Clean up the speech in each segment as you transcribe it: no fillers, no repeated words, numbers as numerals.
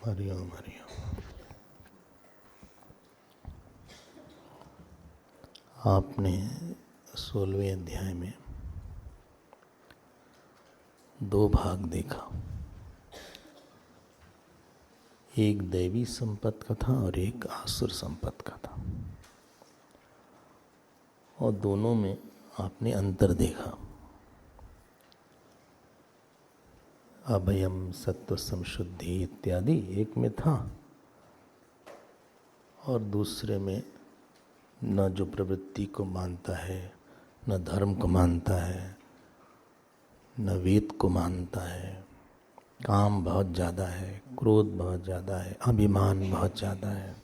हरिओम हरिओम। आपने 16वें अध्याय में दो भाग देखा, एक दैवी संपत्ति का था और एक आसुर संपत्ति का था, और दोनों में आपने अंतर देखा। अभयम सत्व संशुद्धि इत्यादि एक में था और दूसरे में न जो प्रवृत्ति को मानता है, न धर्म को मानता है, न वेद को मानता है। काम बहुत ज़्यादा है, क्रोध बहुत ज़्यादा है, अभिमान बहुत ज़्यादा है।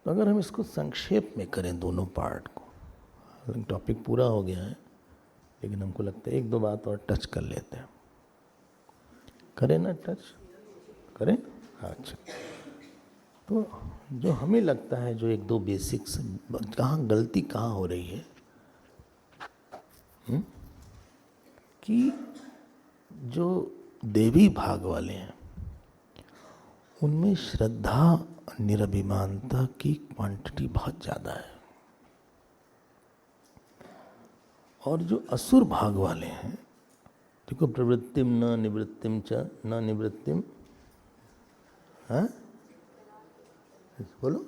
तो अगर हम इसको संक्षेप में करें दोनों पार्ट को, टॉपिक पूरा हो गया है लेकिन हमको लगता है एक दो बात और टच कर लेते हैं। करें ना टच? करें? अच्छा। तो जो हमें लगता है, जो एक दो बेसिक्स, कहाँ गलती कहाँ हो रही है कि जो देवी भाग वाले हैं उनमें श्रद्धा, निरभिमानता की क्वांटिटी बहुत ज़्यादा है, और जो असुर भाग वाले हैं, देखो प्रवृत्तिम न निवृत्तिम च न निवृत्तिम, हाँ बोलो,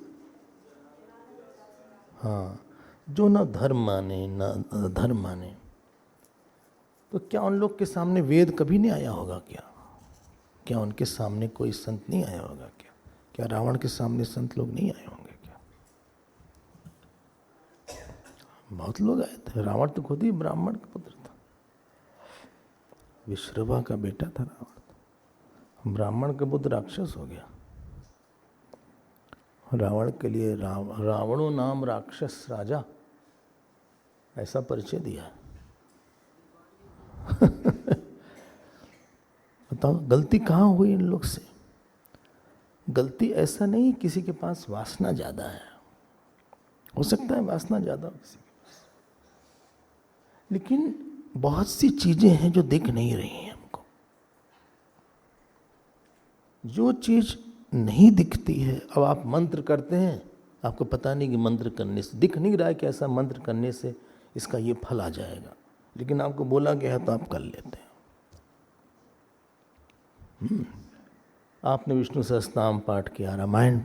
हाँ, जो न धर्म माने न धर्म माने। तो क्या उन लोग के सामने वेद कभी नहीं आया होगा? क्या उनके सामने कोई संत नहीं आया होगा? क्या रावण के सामने संत लोग नहीं आए होंगे? क्या बहुत लोग आए थे। रावण तो खुद ही ब्राह्मण का पुत्र था, विश्रवा का बेटा था रावण। ब्राह्मण का पुत्र राक्षस हो गया। रावण के लिए रावणो नाम राक्षस राजा, ऐसा परिचय दिया। बताओ गलती कहाँ हुई इन लोग से? गलती ऐसा नहीं किसी के पास वासना ज्यादा है, हो सकता है वासना ज्यादा हो किसी के पास, लेकिन बहुत सी चीजें हैं जो दिख नहीं रही हैं हमको। जो चीज नहीं दिखती है, अब आप मंत्र करते हैं, आपको पता नहीं कि मंत्र करने से, दिख नहीं रहा है कि ऐसा मंत्र करने से इसका ये फल आ जाएगा, लेकिन आपको बोला गया है तो आप कर लेते हैं। आपने विष्णु सहस्त्रनाम पाठ किया, रामायण,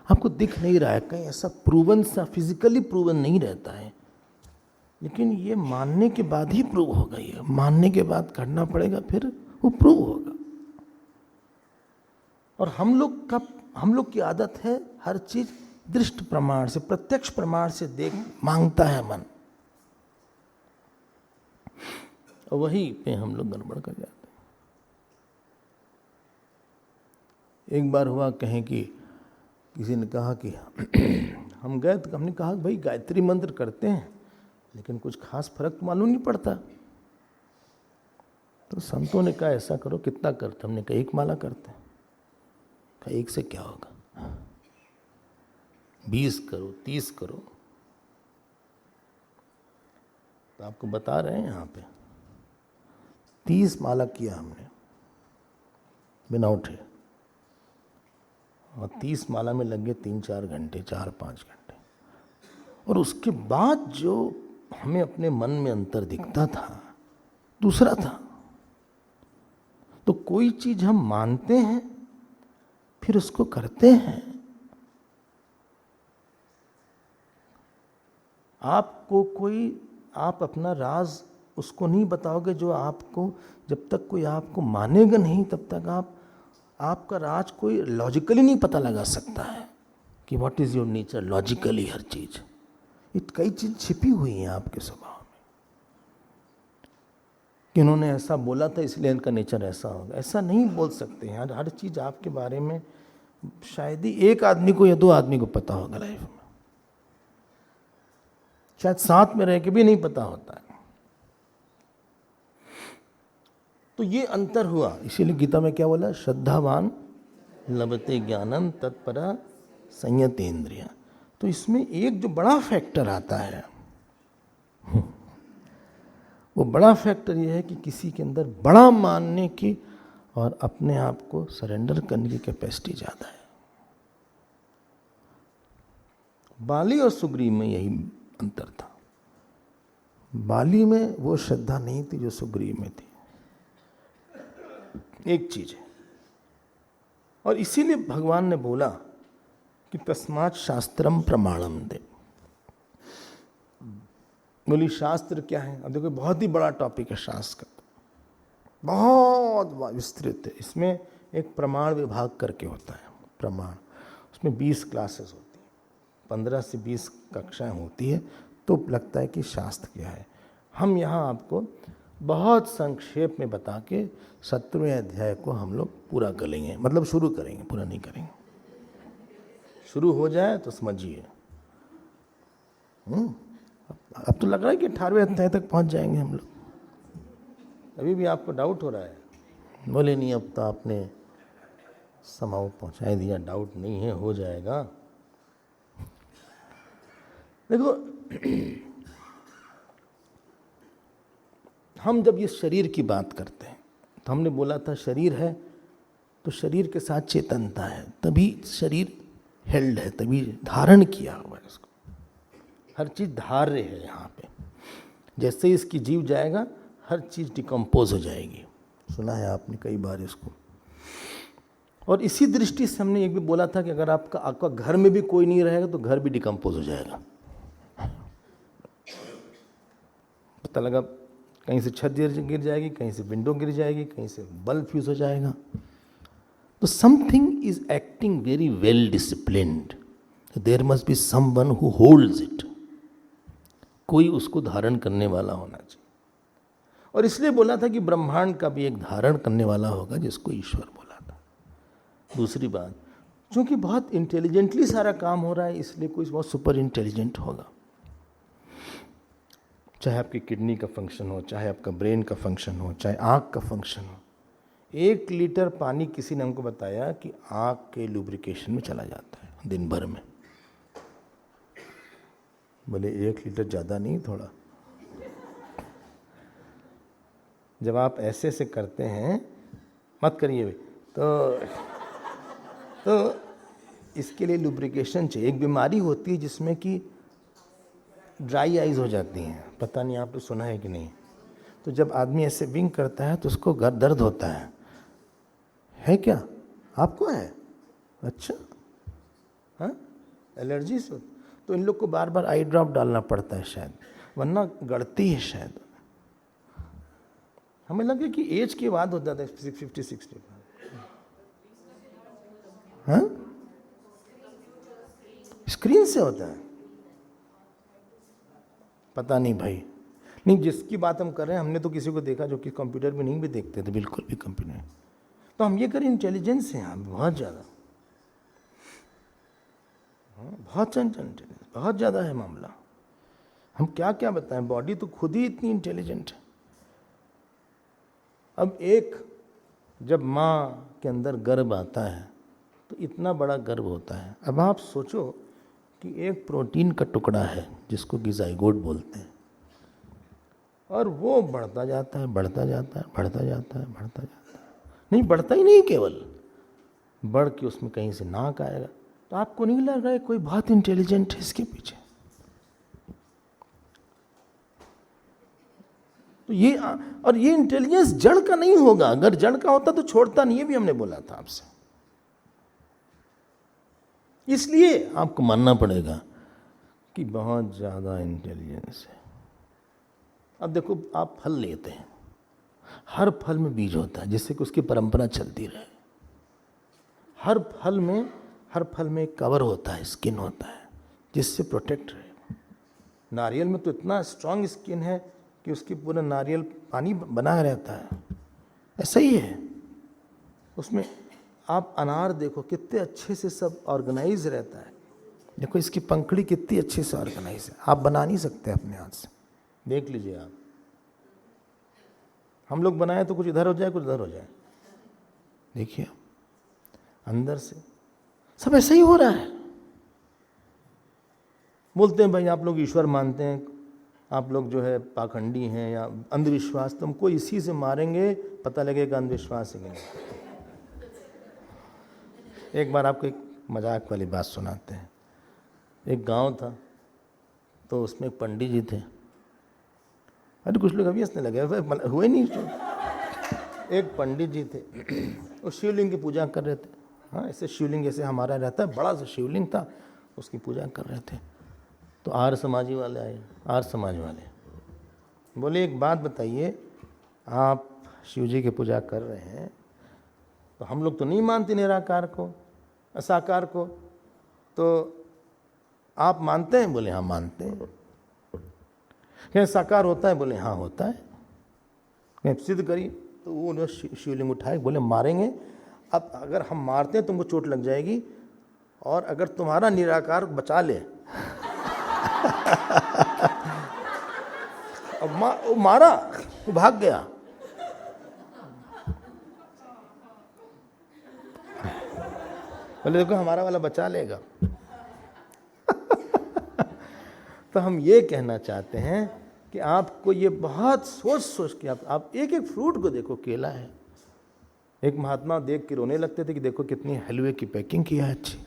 आपको दिख नहीं रहा है, कहीं ऐसा प्रूवन सा, फिजिकली प्रूवन नहीं रहता है, लेकिन ये मानने के बाद ही प्रूव होगा। ये मानने के बाद करना पड़ेगा, फिर वो प्रूव होगा। और हम लोग की आदत है हर चीज दृष्ट प्रमाण से, प्रत्यक्ष प्रमाण से देख मांगता है मन, और वही पे हम लोग गड़बड़ कर जाते हैं। एक बार हुआ, कहें कि किसी ने कहा कि हम गए तो हमने कहा भाई गायत्री मंत्र करते हैं लेकिन कुछ खास फर्क तो मालूम नहीं पड़ता। तो संतों ने कहा ऐसा करो, कितना करते? हमने कहा 1 माला करते हैं। कहा 1 से क्या होगा, 20 करो, 30 करो। तो आपको बता रहे हैं यहाँ पे 30 माला किया हमने बिना उठे, और 30 माला में लग गए 3-4 घंटे, 4-5 घंटे। और उसके बाद जो हमें अपने मन में अंतर दिखता था दूसरा था। तो कोई चीज हम मानते हैं फिर उसको करते हैं। आप अपना राज उसको नहीं बताओगे जो आपको, जब तक कोई आपको मानेगा नहीं तब तक आपका राज कोई लॉजिकली नहीं पता लगा सकता है कि what is your nature logically. हर चीज, कई चीज छिपी हुई हैं आपके स्वभाव में कि इन्होंने ऐसा बोला था इसलिए इनका नेचर ऐसा होगा, ऐसा नहीं बोल सकते हैं। हर चीज आपके बारे में शायद ही 1 आदमी को या 2 आदमी को पता होगा लाइफ में, शायद साथ में रह के भी नहीं पता होता है। तो ये अंतर हुआ। इसीलिए गीता में क्या बोला? श्रद्धावान लभते ज्ञानम तत्परा संयतेन्द्रिय। तो इसमें एक जो बड़ा फैक्टर आता है, वो बड़ा फैक्टर ये है कि किसी के अंदर बड़ा मानने की और अपने आप को सरेंडर करने की कैपेसिटी ज़्यादा है। बाली और सुग्रीव में यही अंतर था। बाली में वो श्रद्धा नहीं थी जो सुग्रीव में थी, एक चीज है। और इसीलिए भगवान ने बोला कि तस्मात् शास्त्रम प्रमाणम दे। बोली शास्त्र क्या है? अब देखो बहुत ही बड़ा टॉपिक है शास्त्र का, बहुत विस्तृत है। इसमें एक प्रमाण विभाग करके होता है। प्रमाण, उसमें 20 क्लासेस होती हैं, 15 से 20 कक्षाएं होती है। तो लगता है कि शास्त्र क्या है। हम यहाँ आपको बहुत संक्षेप में बता के 17वें अध्याय को हम लोग पूरा करेंगे, मतलब शुरू करेंगे, पूरा नहीं करेंगे। शुरू हो जाए तो समझिए। अब तो लग रहा है कि 18वें अध्याय तक पहुँच जाएंगे हम लोग। अभी भी आपको डाउट हो रहा है? बोले नहीं, अब तो आपने समाओ पहुँचा दिया, डाउट नहीं है, हो जाएगा। देखो हम जब ये शरीर की बात करते हैं तो हमने बोला था शरीर है तो शरीर के साथ चेतनता है, तभी शरीर हेल्ड है, तभी धारण किया हुआ है इसको। हर चीज़ धार्य है यहाँ पे। जैसे ही इसकी जीव जाएगा हर चीज़ डिकम्पोज हो जाएगी। सुना है आपने कई बार इसको। और इसी दृष्टि से हमने एक भी बोला था कि अगर आपका घर में भी कोई नहीं रहेगा तो घर भी डिकम्पोज हो जाएगा। पता लगा कहीं से छत गिर जाएगी, कहीं से विंडो गिर जाएगी, कहीं से बल्ब फ्यूज हो जाएगा। तो something is acting very well disciplined, there must be someone who holds it. कोई उसको धारण करने वाला होना चाहिए। और इसलिए बोला था कि ब्रह्मांड का भी एक धारण करने वाला होगा जिसको ईश्वर बोला था। दूसरी बात, क्योंकि बहुत इंटेलिजेंटली सारा काम हो रहा है इसलिए कोई बहुत सुपर इंटेलिजेंट होगा। चाहे आपकी किडनी का फंक्शन हो, चाहे आपका ब्रेन का फंक्शन हो, चाहे आँख का फंक्शन हो। 1 लीटर पानी किसी ने हमको बताया कि आँख के लुब्रिकेशन में चला जाता है दिन भर में। बोले 1 लीटर ज़्यादा नहीं, थोड़ा। जब आप ऐसे ऐसे करते हैं, मत करिए, तो इसके लिए लुब्रिकेशन चाहिए। एक बीमारी होती है जिसमें कि ड्राई आइज हो जाती हैं, पता नहीं आपने सुना है कि नहीं। तो जब आदमी ऐसे विंग करता है तो उसको दर्द होता है क्या? आपको है? अच्छा, हाँ, एलर्जी से। तो इन लोग को बार बार आई ड्रॉप डालना पड़ता है शायद, वरना गड़ती है शायद। हमें लगे कि एज के बाद हो जाता है, 50-60। हाँ, स्क्रीन से होता है, पता नहीं भाई। नहीं, जिसकी बात हम कर रहे हैं, हमने तो किसी को देखा जो कि कंप्यूटर में नहीं भी देखते थे, बिल्कुल भी कंप्यूटर। तो हम ये करें, इंटेलिजेंस है यहाँ बहुत ज़्यादा, बहुत इंटेलिजेंस, बहुत ज़्यादा है मामला। हम क्या क्या बताएं, बॉडी तो खुद ही इतनी इंटेलिजेंट है। अब जब माँ के अंदर गर्भ आता है तो इतना बड़ा गर्भ होता है। अब आप सोचो कि एक प्रोटीन का टुकड़ा है जिसको कि ज़ाइगोट बोलते हैं, और वो बढ़ता जाता है, बढ़ता जाता है, बढ़ता जाता है, बढ़ता जाता है। नहीं, बढ़ता ही नहीं, केवल बढ़ के उसमें कहीं से नाक आएगा। तो आपको नहीं लग रहा है कोई बहुत इंटेलिजेंट है इसके पीछे? तो ये इंटेलिजेंस जड़ का नहीं होगा। अगर जड़ का होता तो छोड़ता नहीं, ये भी हमने बोला था आपसे। इसलिए आपको मानना पड़ेगा कि बहुत ज़्यादा इंटेलिजेंस है। अब देखो, आप फल लेते हैं, हर फल में बीज होता है जिससे कि उसकी परंपरा चलती रहे। हर फल में एक कवर होता है, स्किन होता है जिससे प्रोटेक्ट रहे। नारियल में तो इतना स्ट्रांग स्किन है कि उसकी पूरा नारियल पानी बना रहता है। ऐसा ही है उसमें। आप अनार देखो, कितने अच्छे से सब ऑर्गेनाइज रहता है। देखो इसकी पंखड़ी कितनी अच्छे से ऑर्गेनाइज है, आप बना नहीं सकते अपने हाथ से। देख लीजिए आप, हम लोग बनाए तो कुछ इधर हो जाए, कुछ इधर हो जाए। देखिए अंदर से सब ऐसा ही हो रहा है। बोलते हैं भाई आप लोग ईश्वर मानते हैं, आप लोग जो है पाखंडी हैं या अंधविश्वास, तुमको इसी से मारेंगे, पता लगेगा अंधविश्वास है कि नहीं। एक बार आपको एक मजाक वाली बात सुनाते हैं। एक गांव था, तो उसमें एक पंडित जी थे। अरे कुछ लोग अभी हंसने लगे, हुए नहीं। एक पंडित जी थे, वो शिवलिंग की पूजा कर रहे थे। हाँ, ऐसे शिवलिंग जैसे हमारा रहता है, बड़ा सा शिवलिंग था, उसकी पूजा कर रहे थे। तो आर्य समाजी वाले आए, आर्य समाज वाले बोले एक बात बताइए, आप शिव जी की पूजा कर रहे हैं, तो हम लोग तो नहीं मानते निराकार को, साकार को, तो आप मानते हैं? बोले हाँ मानते हैं। क्या साकार होता है? बोले हाँ होता है। क्या सिद्ध करिए। तो वो शिवलिंग उठाए, बोले मारेंगे। अब अगर हम मारते हैं तुमको चोट लग जाएगी, और अगर तुम्हारा निराकार बचा ले अब वो मारा, वो भाग गया। बोले देखो हमारा वाला बचा लेगा। तो हम ये कहना चाहते हैं कि आपको ये बहुत सोच सोच के आप एक एक फ्रूट को देखो, केला है। एक महात्मा देख के रोने लगते थे कि देखो कितनी हलवे की पैकिंग किया है अच्छी।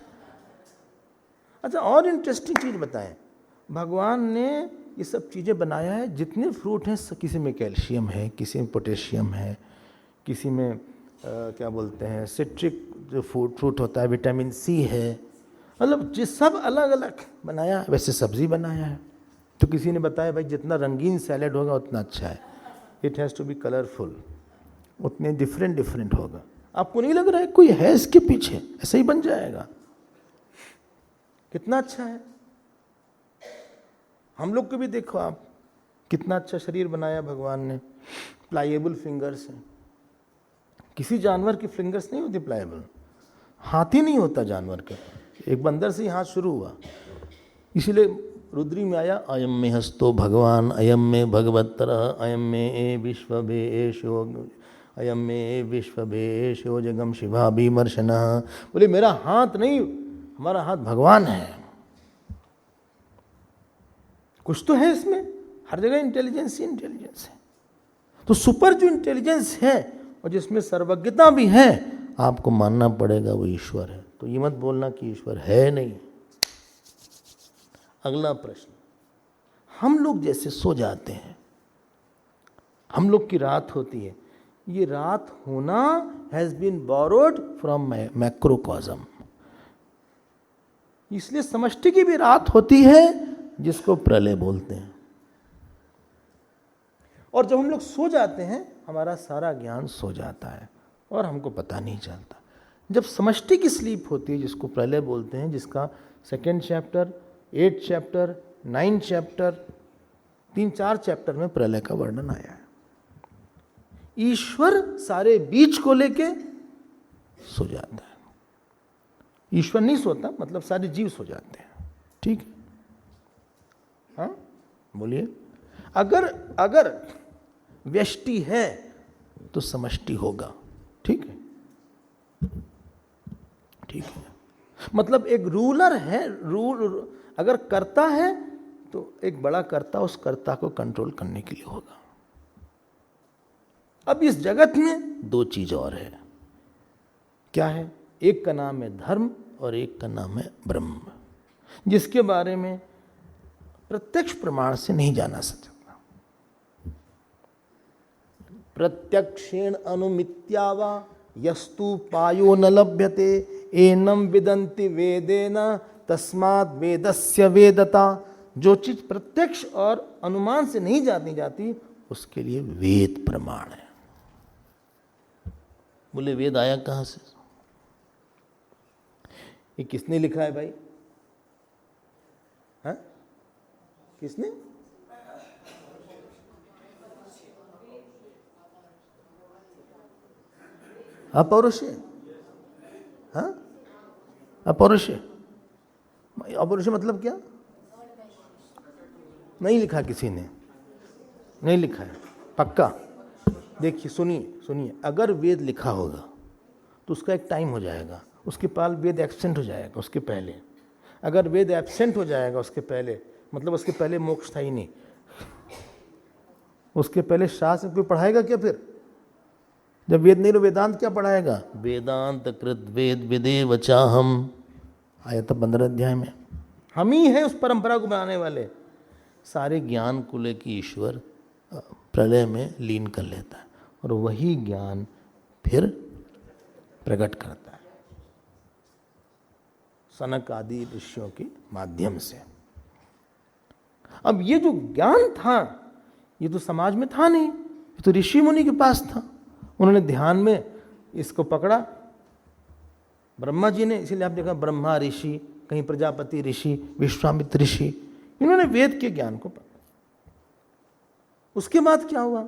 अच्छा, और इंटरेस्टिंग चीज़ बताएं, भगवान ने ये सब चीज़ें बनाया है। जितने फ्रूट हैं, किसी में कैल्शियम है, किसी में पोटेशियम है, किसी में क्या बोलते हैं सिट्रिक जो फ्रूट होता है, विटामिन सी है। मतलब जिस सब अलग अलग बनाया, वैसे सब्जी बनाया है। तो किसी ने बताया भाई जितना रंगीन सैलेड होगा उतना अच्छा है, it has to be colourful, उतने डिफरेंट होगा। आपको नहीं लग रहा है कोई है इसके पीछे? ऐसे ही बन जाएगा। कितना अच्छा है। हम लोग को भी देखो आप, कितना अच्छा शरीर बनाया भगवान ने, प्लाइएबल फिंगर्स हैं। किसी जानवर की फिंगर्स नहीं होती प्लाइएबल, हाथ ही नहीं होता जानवर के। एक बंदर से ही हाथ शुरू हुआ, इसीलिए रुद्री में आया अयम में हस्तो भगवान, अयम में भगवत्तर, अयम में ए विश्वभेशो, अयम में ए विश्वभेशो जगम शिवा भीमर्शन। बोले मेरा हाथ नहीं, हमारा हाथ भगवान है। कुछ तो है इसमें, हर जगह इंटेलिजेंस ही इंटेलिजेंस है। तो सुपर जो इंटेलिजेंस है और जिसमें सर्वज्ञता भी है, आपको मानना पड़ेगा वो ईश्वर है। तो ये मत बोलना कि ईश्वर है नहीं। अगला प्रश्न, हम लोग जैसे सो जाते हैं, हम लोग की रात होती है, ये रात होना हैज बीन बोरोड फ्रॉम मैक्रोकॉस्म। इसलिए समष्टि की भी रात होती है, जिसको प्रलय बोलते हैं। और जब हम लोग सो जाते हैं, हमारा सारा ज्ञान सो जाता है और हमको पता नहीं चलता। जब समष्टि की स्लीप होती है, जिसको प्रलय बोलते हैं, जिसका 2nd chapter, 8th chapter, 9th chapter, 3-4 chapter में प्रलय का वर्णन आया है। ईश्वर सारे बीज को लेके सो जाता है। ईश्वर नहीं सोता, मतलब सारे जीव सो जाते हैं। ठीक है, हाँ बोलिए। अगर व्यष्टि है तो समष्टि होगा। ठीक है, ठीक है। मतलब एक रूलर है, अगर कर्ता है तो एक बड़ा कर्ता उस कर्ता को कंट्रोल करने के लिए होगा। अब इस जगत में 2 चीज और है। क्या है? एक का नाम है धर्म और एक का नाम है ब्रह्म, जिसके बारे में प्रत्यक्ष प्रमाण से नहीं जाना सकता। प्रत्यक्षेण अनुमित्यावा यस्तु पायो न लभ्यते एनम विदन्ति वेदेन तस्मात् वेदस्य वेदता। जो चीज प्रत्यक्ष और अनुमान से नहीं जानी जाती, उसके लिए वेद प्रमाण है। बोले वेद आया कहां से? ये किसने लिखा है भाई? हाँ, किसने? अपौरुषे। हाँ, अपौरुषे। अपौरुषे मतलब क्या? नहीं लिखा किसी ने, नहीं लिखा है पक्का। देखिए सुनिए, अगर वेद लिखा होगा तो उसका एक टाइम हो जाएगा, उसके बाद वेद एब्सेंट हो जाएगा उसके पहले। अगर वेद एब्सेंट हो जाएगा उसके पहले, मतलब उसके पहले मोक्ष था ही नहीं। उसके पहले शास्त्र कोई पढ़ाएगा क्या? फिर जब वेद नहीं तो वेदांत क्या पढ़ाएगा? वेदांत कृत वेद विदेव चाहम, आया था 15 अध्याय में। हम ही हैं उस परंपरा को बनाने वाले। सारे ज्ञान को लेकर ईश्वर प्रलय में लीन कर लेता है और वही ज्ञान फिर प्रकट करता है सनक आदि ऋषियों के माध्यम से। अब ये जो ज्ञान था ये तो समाज में था नहीं, ये तो ऋषि मुनि के पास था। उन्होंने ध्यान में इसको पकड़ा, ब्रह्मा जी ने, इसीलिए आप देखा ब्रह्मा ऋषि, कहीं प्रजापति ऋषि, विश्वामित्र ऋषि, इन्होंने वेद के ज्ञान को पकड़ा। उसके बाद क्या हुआ?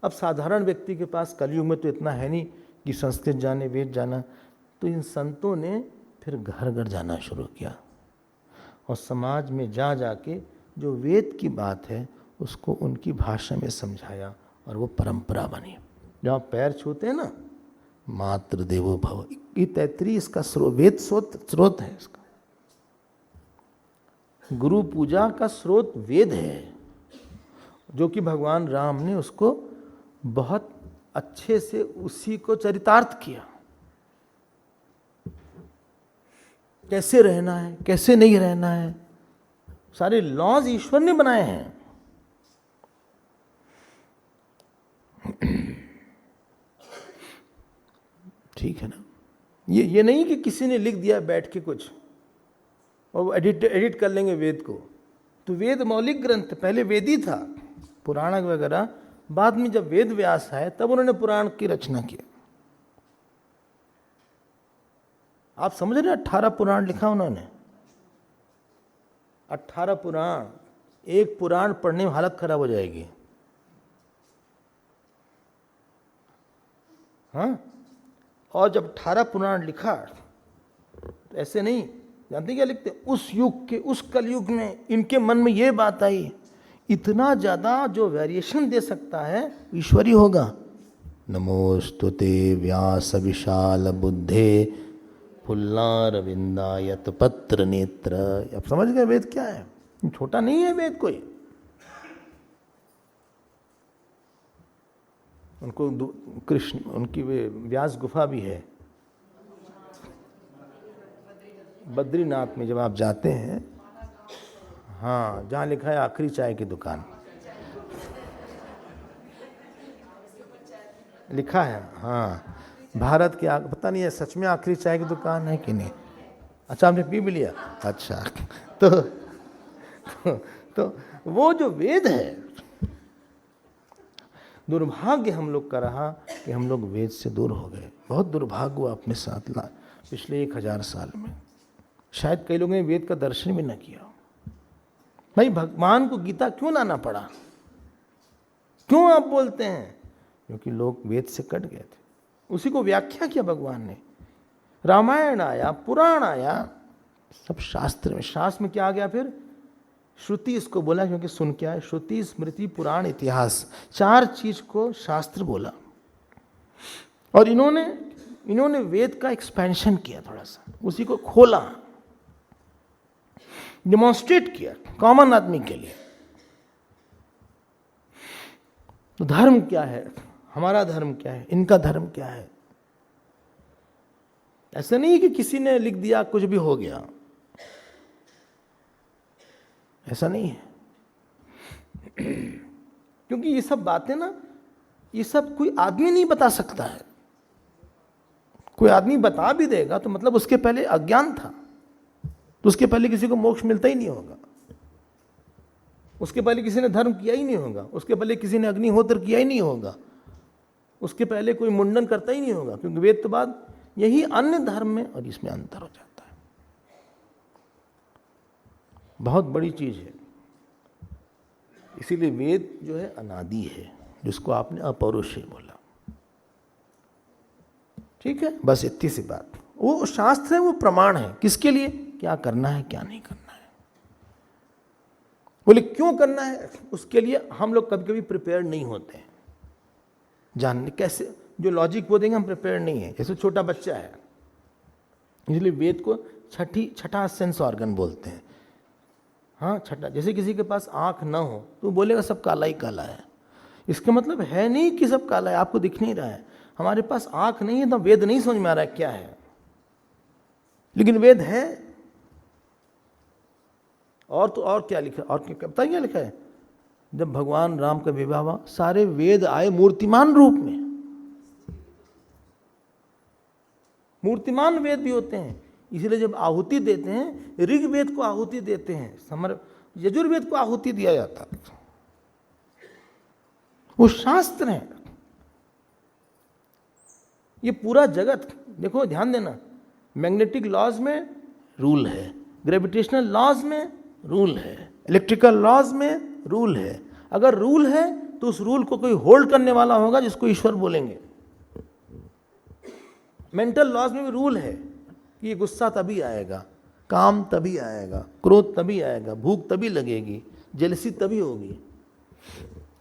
अब साधारण व्यक्ति के पास कलयुग में तो इतना है नहीं कि संस्कृत जाने, वेद जाना, तो इन संतों ने फिर घर घर जाना शुरू किया और समाज में जा जाके जो वेद की बात है उसको उनकी भाषा में समझाया और वो परंपरा बनी। जहाँ पैर छूते हैं ना, मातृ देवो भव, ये 33 इसका वेद स्रोत है। इसका गुरु पूजा का स्रोत वेद है, जो कि भगवान राम ने उसको बहुत अच्छे से उसी को चरितार्थ किया। कैसे रहना है, कैसे नहीं रहना है, सारे लॉज ईश्वर ने बनाए हैं। ठीक है ना? ये नहीं कि किसी ने लिख दिया बैठ के कुछ और एडिट कर लेंगे वेद को। तो वेद मौलिक ग्रंथ, पहले वेद ही था, पुराण वगैरह बाद में जब वेद व्यास आए तब उन्होंने पुराण की रचना की। आप समझ रहे, 18 पुराण लिखा उन्होंने, 18 पुराण। एक पुराण पढ़ने में हालत खराब हो जाएगी। हाँ, और जब 18 पुराण लिखा तो ऐसे नहीं, जानते क्या लिखते? उस युग के, उस कलयुग में इनके मन में ये बात आई। इतना ज्यादा जो वेरिएशन दे सकता है ईश्वरी होगा। नमोस्तुते व्यास विशाल बुद्धे फुल्लारविंदायत पत्र नेत्र। अब समझ गए वेद क्या है? छोटा नहीं है वेद कोई। उनको कृष्ण, उनकी व्यास गुफा भी है बद्रीनाथ में। जब आप जाते हैं, हाँ, जहाँ लिखा है आखिरी चाय की दुकान लिखा है। हाँ, भारत के पता नहीं है सच में आखिरी चाय की दुकान है कि नहीं। अच्छा, आपने पी भी लिया? अच्छा। तो वो जो वेद है, दुर्भाग्य हम लोग का रहा कि हम लोग वेद से दूर हो गए। बहुत दुर्भाग्य हुआ अपने साथ पिछले 1000 साल में। शायद कई लोगों ने वेद का दर्शन भी न किया। भाई, भगवान को गीता क्यों लाना पड़ा? क्यों आप बोलते हैं? क्योंकि लोग वेद से कट गए थे। उसी को व्याख्या किया भगवान ने। रामायण आया, पुराण आया, सब शास्त्र में। शास्त्र में क्या आ गया फिर? श्रुति इसको बोला, क्योंकि सुन क्या है? श्रुति, स्मृति, पुराण, इतिहास, 4 चीज को शास्त्र बोला। और इन्होंने वेद का एक्सपेंशन किया, थोड़ा सा उसी को खोला, डेमोन्स्ट्रेट किया कॉमन आदमी के लिए। तो धर्म क्या है, हमारा धर्म क्या है, इनका धर्म क्या है। ऐसा नहीं कि किसी ने लिख दिया कुछ भी हो गया, ऐसा नहीं है। क्योंकि ये सब बातें ना, ये सब कोई आदमी नहीं बता सकता है। कोई आदमी बता भी देगा तो मतलब उसके पहले अज्ञान था, तो उसके पहले किसी को मोक्ष मिलता ही नहीं होगा। उसके पहले किसी ने धर्म किया ही नहीं होगा। उसके पहले किसी ने अग्निहोत्र किया ही नहीं होगा। उसके पहले कोई मुंडन करता ही नहीं होगा, क्योंकि वेद के बाद यही अन्य धर्म में और इसमें अंतर हो जाता है। बहुत बड़ी चीज है। इसीलिए वेद जो है अनादि है, जिसको आपने अपौरुषेय बोला। ठीक है, बस इतनी सी बात। वो शास्त्र है, वो प्रमाण है किसके लिए, क्या करना है क्या नहीं करना है। बोले क्यों करना है, उसके लिए हम लोग कभी कभी प्रिपेयर नहीं होते हैं जानने कैसे। जो लॉजिक वो देंगे हम प्रिपेयर नहीं है। जैसे छोटा बच्चा है, इसलिए वेद को छठा सेंस ऑर्गन बोलते हैं। हाँ, छठा। जैसे किसी के पास आंख ना हो तो बोलेगा सब काला ही काला है, इसका मतलब है नहीं कि सब काला है, आपको दिख नहीं रहा है। हमारे पास आंख नहीं है तो वेद नहीं समझ में आ रहा है क्या है, लेकिन वेद है। और तो और क्या लिखा, और पता क्या लिखा है? जब भगवान राम का विवाह हुआ, सारे वेद आए मूर्तिमान रूप में। मूर्तिमान वेद भी होते हैं, इसलिए जब आहुति देते हैं, ऋग्वेद को आहुति देते हैं, यजुर्वेद को आहुति दिया जाता है। वो शास्त्र है। ये पूरा जगत देखो, ध्यान देना, मैग्नेटिक लॉज में रूल है, ग्रेविटेशनल लॉज में रूल है, इलेक्ट्रिकल लॉज में रूल है। अगर रूल है तो उस रूल को कोई होल्ड करने वाला होगा जिसको ईश्वर बोलेंगे। मेंटल लॉज में भी रूल है कि ये गुस्सा तभी आएगा, काम तभी आएगा, क्रोध तभी आएगा, भूख तभी लगेगी, जेलसी तभी होगी।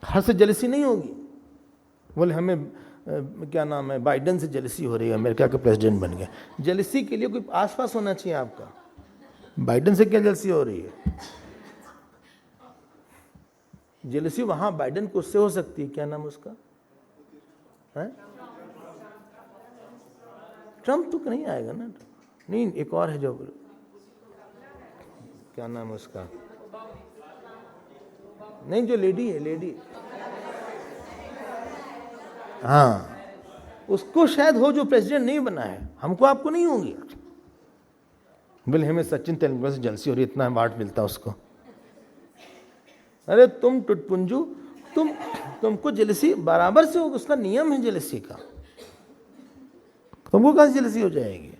हर से जेलसी नहीं होगी। बोले हमें क्या नाम है, बाइडेन से जेलसी हो रही है, अमेरिका के प्रेसिडेंट बन गए। जेलसी के लिए कोई आसपास होना चाहिए आपका। बाइडेन से क्या जेलसी हो रही है? जेलसी वहां बाइडेन को उससे हो सकती है, क्या नाम उसका है? ट्रम्प तो नहीं आएगा ना, नहीं, एक और है जो, क्या नाम है उसका, नहीं जो लेडी है, लेडी, हाँ, उसको शायद हो जो प्रेसिडेंट नहीं बना है। हमको आपको नहीं होगी। बोले हमें सचिन तेंदुलकर से जलसी हो रही, इतना अवार्ड मिलता उसको। अरे तुम टुटपुंजू, तुमको जेलसी बराबर से होगा, उसका नियम है जेलसी का, तुमको कहां से जेलसी हो जाएगी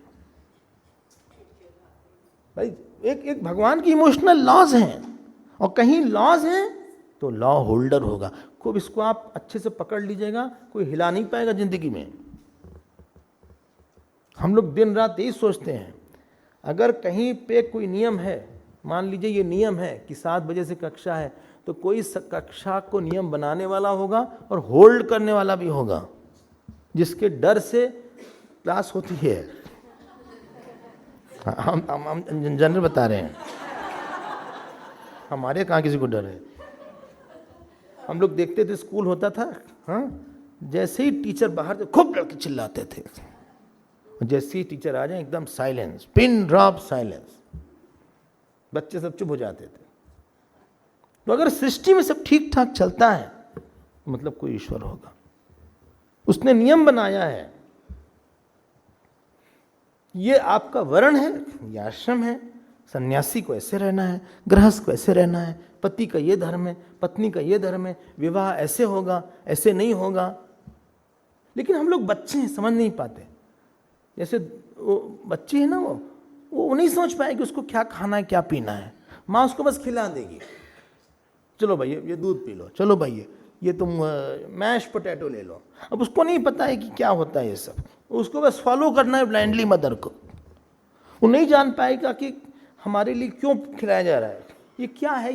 भाई? एक भगवान की इमोशनल लॉज हैं, और कहीं लॉज हैं तो लॉ होल्डर होगा। खूब इसको आप अच्छे से पकड़ लीजिएगा, कोई हिला नहीं पाएगा जिंदगी में। हम लोग दिन रात यही सोचते हैं, अगर कहीं पे कोई नियम है, मान लीजिए ये नियम है कि 7 बजे से कक्षा है, तो कोई कक्षा को नियम बनाने वाला होगा और होल्ड करने वाला भी होगा, जिसके डर से क्लास होती है। हम जनरल बता रहे हैं, हमारे कहाँ किसी को डर है। हम लोग देखते थे, स्कूल होता था, हाँ, जैसे ही टीचर बाहर से खूब लड़के चिल्लाते थे, जैसे ही टीचर आ जाए एकदम साइलेंस, पिन ड्रॉप साइलेंस, बच्चे सब चुप हो जाते थे। तो अगर सृष्टि में सब ठीक ठाक चलता है मतलब कोई ईश्वर होगा, उसने नियम बनाया है। ये आपका वर्ण है, ये आश्रम है, सन्यासी को ऐसे रहना है, गृहस्थ को ऐसे रहना है, पति का ये धर्म है, पत्नी का ये धर्म है, विवाह ऐसे होगा, ऐसे नहीं होगा। लेकिन हम लोग बच्चे हैं, समझ नहीं पाते। जैसे वो बच्चे है ना, वो नहीं समझ पाए कि उसको क्या खाना है, क्या पीना है। माँ उसको बस खिला देगी, चलो भाई ये दूध पी लो, चलो भाई ये तुम मैश पोटैटो ले लो। अब उसको नहीं पता है कि क्या होता है ये सब, उसको बस फॉलो करना है ब्लाइंडली मदर को। वो नहीं जान पाएगा कि हमारे लिए क्यों खिलाया जा रहा है, ये क्या है,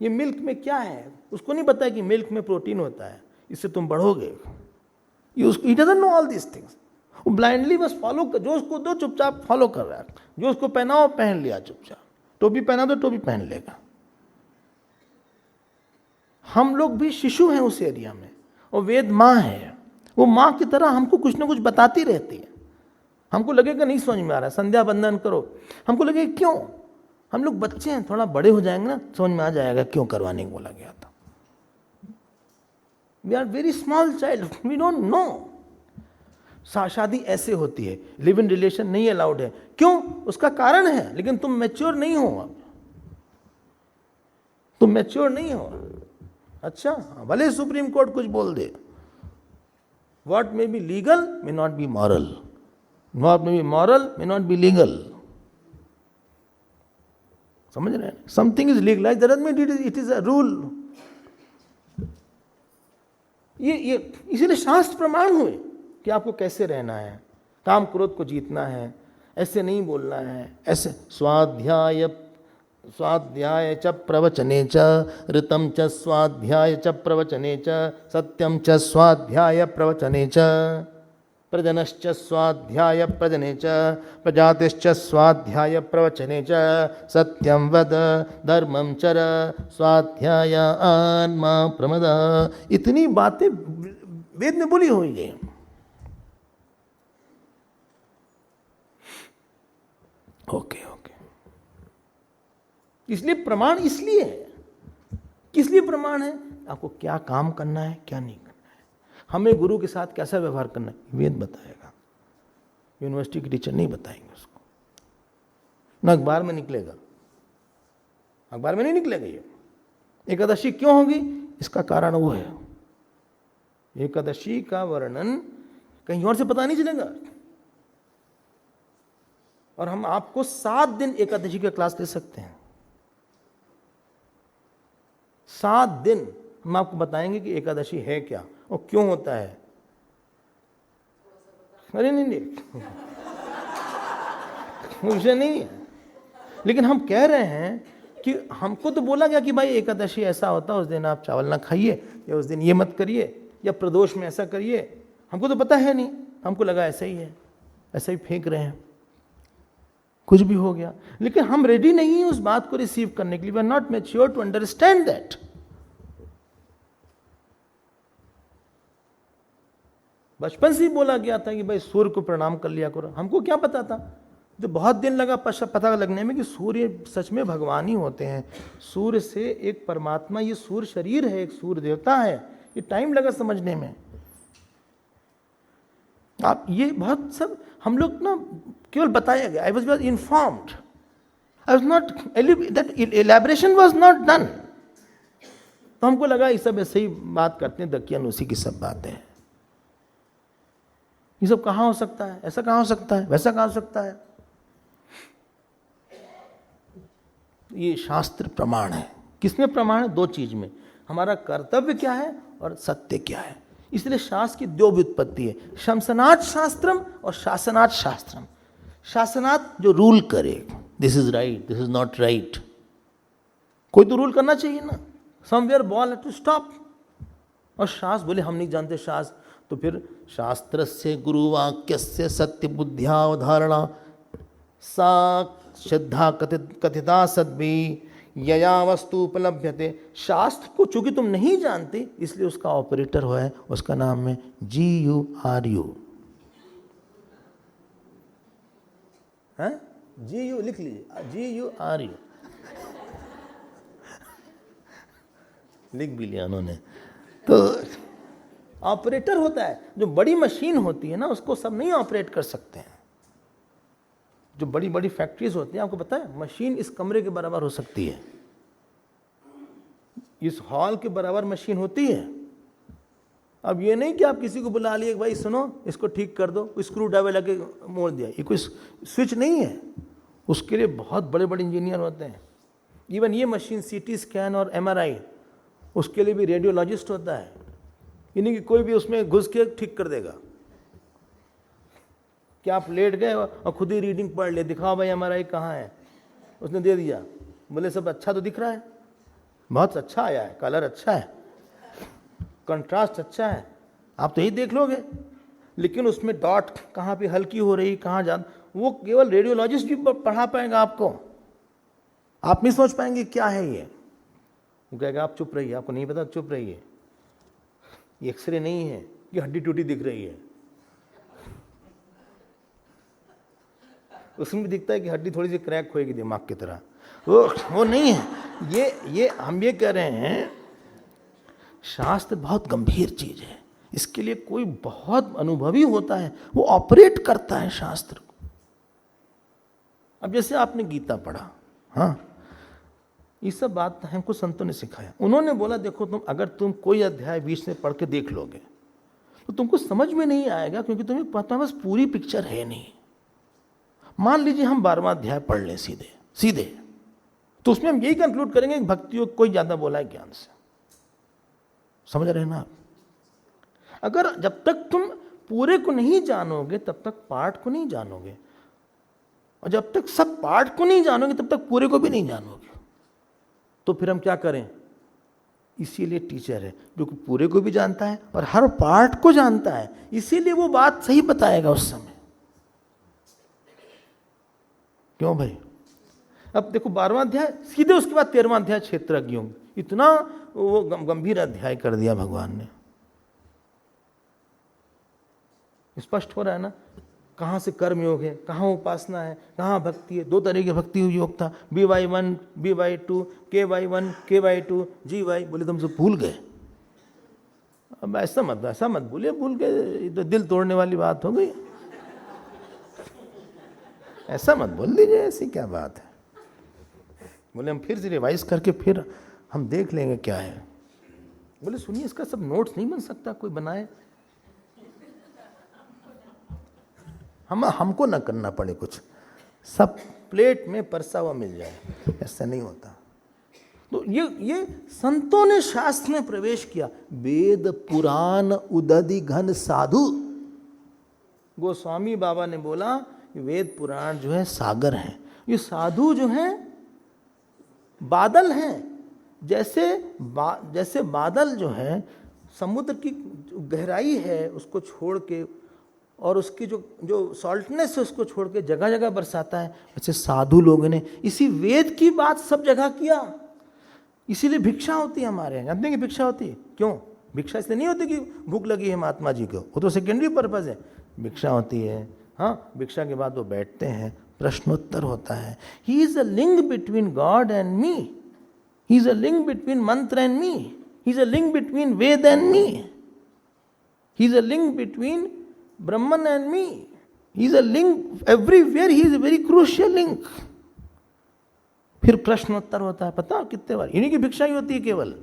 ये मिल्क में क्या है। उसको नहीं पता है कि मिल्क में प्रोटीन होता है, इससे तुम बढ़ोगे। ये उसको, he doesn't know all this things. वो ब्लाइंडली बस फॉलो कर, जो उसको दो चुपचाप फॉलो कर रहा है, जो उसको पहनाओ पहन लिया चुपचाप, टोपी पहना दो टोपी पहन लेगा। हम लोग भी शिशु हैं उस एरिया में, और वेद माँ है, वो माँ की तरह हमको कुछ ना कुछ बताती रहती है। हमको लगेगा नहीं समझ में आ रहा है, संध्या बंदन करो, हमको लगेगा क्यों, हम लोग बच्चे हैं, थोड़ा बड़े हो जाएंगे ना समझ में आ जाएगा क्यों करवाने को बोला गया था। We are very small child, we don't know. शादी ऐसे होती है, लिव इन रिलेशन नहीं अलाउड है, क्यों, उसका कारण है, लेकिन तुम मैच्योर नहीं हो, तुम मैच्योर नहीं हो। अच्छा, भले सुप्रीम कोर्ट कुछ बोल दे, what may be legal may not be moral, what may be moral may not be legal. समझ रहे हैं? Something is legalised, that doesn't mean it is a rule. ये इसीलिए शास्त्र प्रमाण हुए कि आपको कैसे रहना है, काम क्रोध को जीतना है, ऐसे नहीं बोलना है, ऐसे। स्वाध्याय च प्रवचने च ऋतम च स्वाध्याय च प्रवचने च सत्यम च स्वाध्याय प्रवचने च। प्रजनश्च स्वाध्याय प्रजने च प्रजातिश्च स्वाध्याय प्रवचने च सत्यं वद धर्मं चर स्वाध्याय आन्मा प्रमद। इतनी बातें वेद में बोली हुई है। ओके। इसलिए प्रमाण इसलिए है। किस लिए प्रमाण है? आपको क्या काम करना है, क्या नहीं करना है, हमें गुरु के साथ कैसा व्यवहार करना है, वेद बताएगा। यूनिवर्सिटी के टीचर नहीं बताएंगे उसको, न अखबार में निकलेगा, अखबार में नहीं निकलेगा। ये एकादशी क्यों होगी, इसका कारण वो है। एकादशी का वर्णन कहीं और से पता नहीं चलेगा। और हम आपको 7 दिन एकादशी का क्लास दे सकते हैं। 7 दिन हम आपको बताएंगे कि एकादशी है क्या और क्यों होता है। अरे नहीं विषय नहीं है, लेकिन हम कह रहे हैं कि हमको तो बोला गया कि भाई एकादशी ऐसा होता है, उस दिन आप चावल ना खाइए, या उस दिन ये मत करिए, या प्रदोष में ऐसा करिए। हमको तो पता है नहीं, हमको लगा ऐसा ही है, ऐसा ही फेंक रहे हैं, कुछ भी हो गया। लेकिन हम रेडी नहीं हैं उस बात को रिसीव करने के लिए। We are not mature to understand that. बचपन से ही बोला गया था कि भाई सूर्य को प्रणाम कर लिया करो। हमको क्या पता था, तो बहुत दिन लगा पता लगने में कि सूर्य सच में भगवान ही होते हैं। सूर्य से एक परमात्मा, ये सूर्य शरीर है, एक सूर्य देवता है, ये टाइम लगा समझने में। आप ये बहुत सब हम लोग ना केवल बताया गया। I was informed, I was not, that elaboration was not done. तो हमको लगा ये सब ऐसे ही बात करते हैं, दकियन उसी की सब बातें हैं। ये सब कहाँ हो सकता है, ऐसा कहाँ हो सकता है, वैसा कहाँ हो सकता है। ये शास्त्र प्रमाण है। किसमें प्रमाण है? 2 चीज में, हमारा कर्तव्य क्या है और सत्य क्या है। इसलिए शास्त्र की 2 व्युत्पत्ति है, शमसनाथ शास्त्रम और शासनाथ शास्त्रम। शासनाथ जो रूल करे, this is right, this is not right. कोई तो रूल करना चाहिए ना, somewhere ball have to stop. और शास्त्र बोले हम नहीं जानते शास्त्र, तो फिर शास्त्रस्य गुरुवाक्यस्य सत्य बुद्ध्यावधारणा सा श्रद्धा कथिता सद्भी यया वस्तु उपलभ्यते। शास्त्र को चूंकि तुम नहीं जानते, इसलिए उसका ऑपरेटर हुआ है, उसका नाम है GURU। है GU, लिख लीजिए GURU। लिख भी लिया उन्होंने। तो ऑपरेटर होता है। जो बड़ी मशीन होती है ना, उसको सब नहीं ऑपरेट कर सकते हैं। जो बड़ी बड़ी फैक्ट्रीज होती हैं, आपको पता है, मशीन इस कमरे के बराबर हो सकती है, इस हॉल के बराबर मशीन होती है। अब ये नहीं कि आप किसी को बुला लिए, भाई सुनो इसको ठीक कर दो, स्क्रू ड्राइवर लगे मोड़ दिया, ये कोई स्विच नहीं है। उसके लिए बहुत बड़े बड़े इंजीनियर होते हैं। इवन ये मशीन CT स्कैन और MRI, उसके लिए भी रेडियोलॉजिस्ट होता है। यानी कि कोई भी उसमें घुस के ठीक कर देगा। क्या आप लेट गए और खुद ही रीडिंग पढ़ ले, दिखाओ भाई MRI कहाँ है, उसने दे दिया, बोले सब अच्छा तो दिख रहा है, बहुत अच्छा आया है, कलर अच्छा है, कंट्रास्ट अच्छा है, आप तो यही देख लोगे। लेकिन उसमें डॉट कहाँ पे हल्की हो रही, कहाँ जा, वो केवल रेडियोलॉजिस्ट भी पढ़ा पाएगा आपको। आप नहीं सोच पाएंगे क्या है ये। वो कहेगा आप चुप रहिए, आपको नहीं पता, चुप रहिए, ये एक्सरे नहीं है, ये हड्डी टूटी दिख रही है। उसमें भी दिखता है कि हड्डी थोड़ी सी क्रैक होएगी दिमाग की तरह, वो नहीं है। ये हम ये कह रहे हैं, शास्त्र बहुत गंभीर चीज है। इसके लिए कोई बहुत अनुभवी होता है, वो ऑपरेट करता है शास्त्र को। अब जैसे आपने गीता पढ़ा, हाँ, ये सब बात हमको संतों ने सिखाया। उन्होंने बोला देखो तुम अगर तुम कोई अध्याय बीच में पढ़ के देख लोगे तो तुमको समझ में नहीं आएगा, क्योंकि तुम्हें पता बस पूरी पिक्चर है नहीं। मान लीजिए हम 12वां अध्याय पढ़ लें सीधे, तो उसमें हम यही कंक्लूड करेंगे कि भक्ति योग कोई ज्यादा बोला है ज्ञान से। समझ रहे हैं ना आप? अगर जब तक तुम पूरे को नहीं जानोगे तब तक पार्ट को नहीं जानोगे, और जब तक सब पार्ट को नहीं जानोगे तब तक पूरे को भी नहीं जानोगे। तो फिर हम क्या करें? इसीलिए टीचर है, जो कि पूरे को भी जानता है और हर पार्ट को जानता है, इसीलिए वो बात सही बताएगा उस समय। क्यों भाई? अब देखो 12वां अध्याय, सीधे उसके बाद 13वां अध्याय क्षेत्रज्ञों, इतना वो गंभीर अध्याय कर दिया भगवान ने। स्पष्ट हो रहा है ना, कहाँ से कर्म योग है, कहाँ उपासना है, कहाँ भक्ति है। 2 तरह की भक्ति योग था, BY1, BY2, KY1, KY2, GY। बोले तुम सब भूल गए। अब ऐसा मत भूलिए, भूल गए तो दिल तोड़ने वाली बात हो गई। ऐसा मत बोल दीजिए, ऐसी क्या बात है। बोले हम फिर से रिवाइज करके फिर हम देख लेंगे क्या है। बोले सुनिए, इसका सब नोट्स नहीं बन सकता, कोई बनाए, हमको ना करना पड़े कुछ, सब प्लेट में परसा हुआ मिल जाए। ऐसा नहीं होता। तो ये संतों ने शास्त्र में प्रवेश किया। वेद पुराण उदधि घन साधु। गोस्वामी बाबा ने बोला वेद पुराण जो है सागर है, ये साधु जो है बादल हैं। जैसे बादल जो है समुद्र की गहराई है उसको छोड़ के और उसकी जो सॉल्टनेस है उसको छोड़ के जगह जगह बरसाता है, वैसे साधु लोगों ने इसी वेद की बात सब जगह किया। इसीलिए भिक्षा होती है हमारे यहाँ। जानते हैं कि भिक्षा होती है क्यों? भिक्षा इसलिए नहीं होती कि भूख लगी है महात्मा जी को, वो तो सेकेंडरी पर्पज है। भिक्षा होती है, हाँ, भिक्षा के बाद वो बैठते हैं, प्रश्नोत्तर होता है। He is a link between God and me, he is a link between mantra and me, he is a link between Veda and me, he is a link between Brahman and me, he is a link everywhere, he is a very crucial link. फिर प्रश्नोत्तर होता है, पता कितने बार, इन्हीं की भिक्षा ही होती है केवल।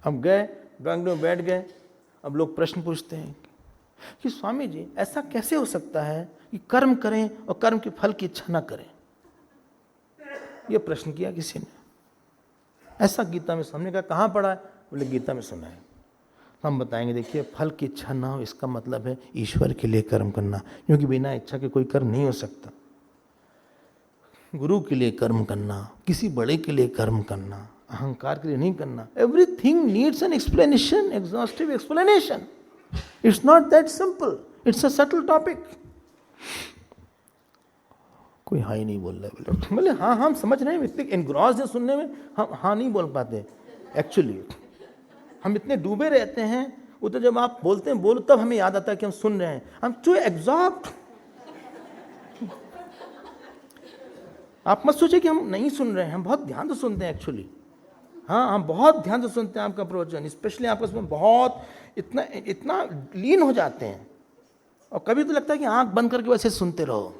अब गए ड्राइंग रूम में बैठ गए, अब लोग प्रश्न पूछते हैं कि स्वामी जी ऐसा कैसे हो सकता है कि कर्म करें और कर्म के फल की इच्छा ना करें। यह प्रश्न किया किसी ने, ऐसा गीता में हमने कहा कहाँ पढ़ा है? बोले गीता में सुना है। हम बताएंगे देखिए, फल की इच्छा ना हो इसका मतलब है ईश्वर के लिए कर्म करना, क्योंकि बिना इच्छा के कोई कर्म नहीं हो सकता। गुरु के लिए कर्म करना, किसी बड़े के लिए कर्म करना, अहंकार के लिए नहीं करना। Everything needs an explanation, exhaustive explanation. It's not that simple, it's a subtle topic. कोई हाँ ही नहीं बोल रहा है। बोले हाँ हम समझ रहे हैं, इतने एनग्रॉस्ड है सुनने में, हम हाँ नहीं बोल पाते। एक्चुअली हम इतने डूबे रहते हैं, वो तो जब आप बोलते हैं बोलो तब हमें याद आता है कि हम सुन रहे हैं। हम टू एग्जॉस्ट। आप मत सोचिए कि हम नहीं सुन रहे हैं, हम बहुत ध्यान से सुनते हैं एक्चुअली। हाँ, हम बहुत ध्यान से सुनते हैं आपका प्रवचन, स्पेशली आपस में बहुत इतना लीन हो जाते हैं। और कभी तो लगता है कि आंख बंद करके वैसे सुनते रहो।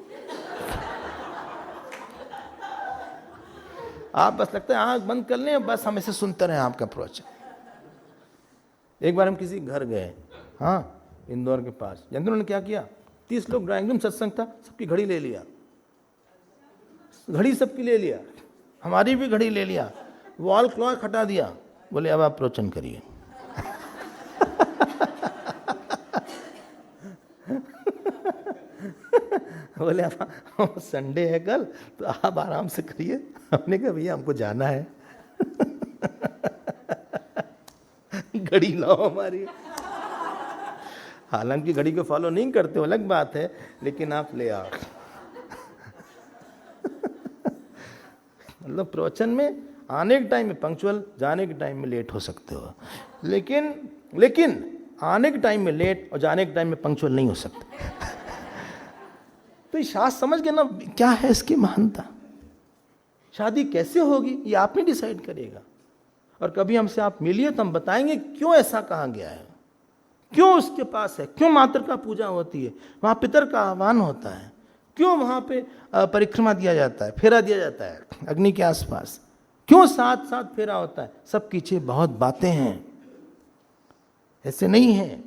आप बस लगता है आंख बंद कर लें, बस हम ऐसे सुनते रहे आपका प्रवचन। एक बार हम किसी घर गए, हाँ, इंदौर के पास। जानते उन्होंने क्या किया? 30 लोग ड्राइंग रूम सत्संग था, सबकी घड़ी ले लिया, घड़ी सबकी ले लिया, हमारी भी घड़ी ले लिया, वॉल क्लॉक हटा दिया। बोले अब आप प्रवचन करिए। बोले अब संडे है कल, तो आप आराम से करिए। हमने कहा भैया हमको जाना है। घड़ी लाओ हमारी। हालांकि घड़ी को फॉलो नहीं करते हो अलग बात है, लेकिन आप ले आओ। मतलब प्रवचन में आने के टाइम में पंक्चुअल, जाने के टाइम में लेट हो सकते हो, लेकिन आने के टाइम में लेट और जाने के टाइम में पंक्चुअल नहीं हो सकते। तो ये शास्त्र समझ गए ना क्या है इसकी महानता। शादी कैसे होगी ये आप ही डिसाइड करेगा। और कभी हमसे आप मिलिए तो हम बताएंगे क्यों ऐसा कहा गया है, क्यों उसके पास है, क्यों मातृ का पूजा होती है, वहाँ पितर का आह्वान होता है, क्यों वहाँ पे परिक्रमा दिया जाता है, फेरा दिया जाता है अग्नि के आसपास, क्यों साथ साथ फेरा होता है। सब पीछे बहुत बातें हैं, ऐसे नहीं है।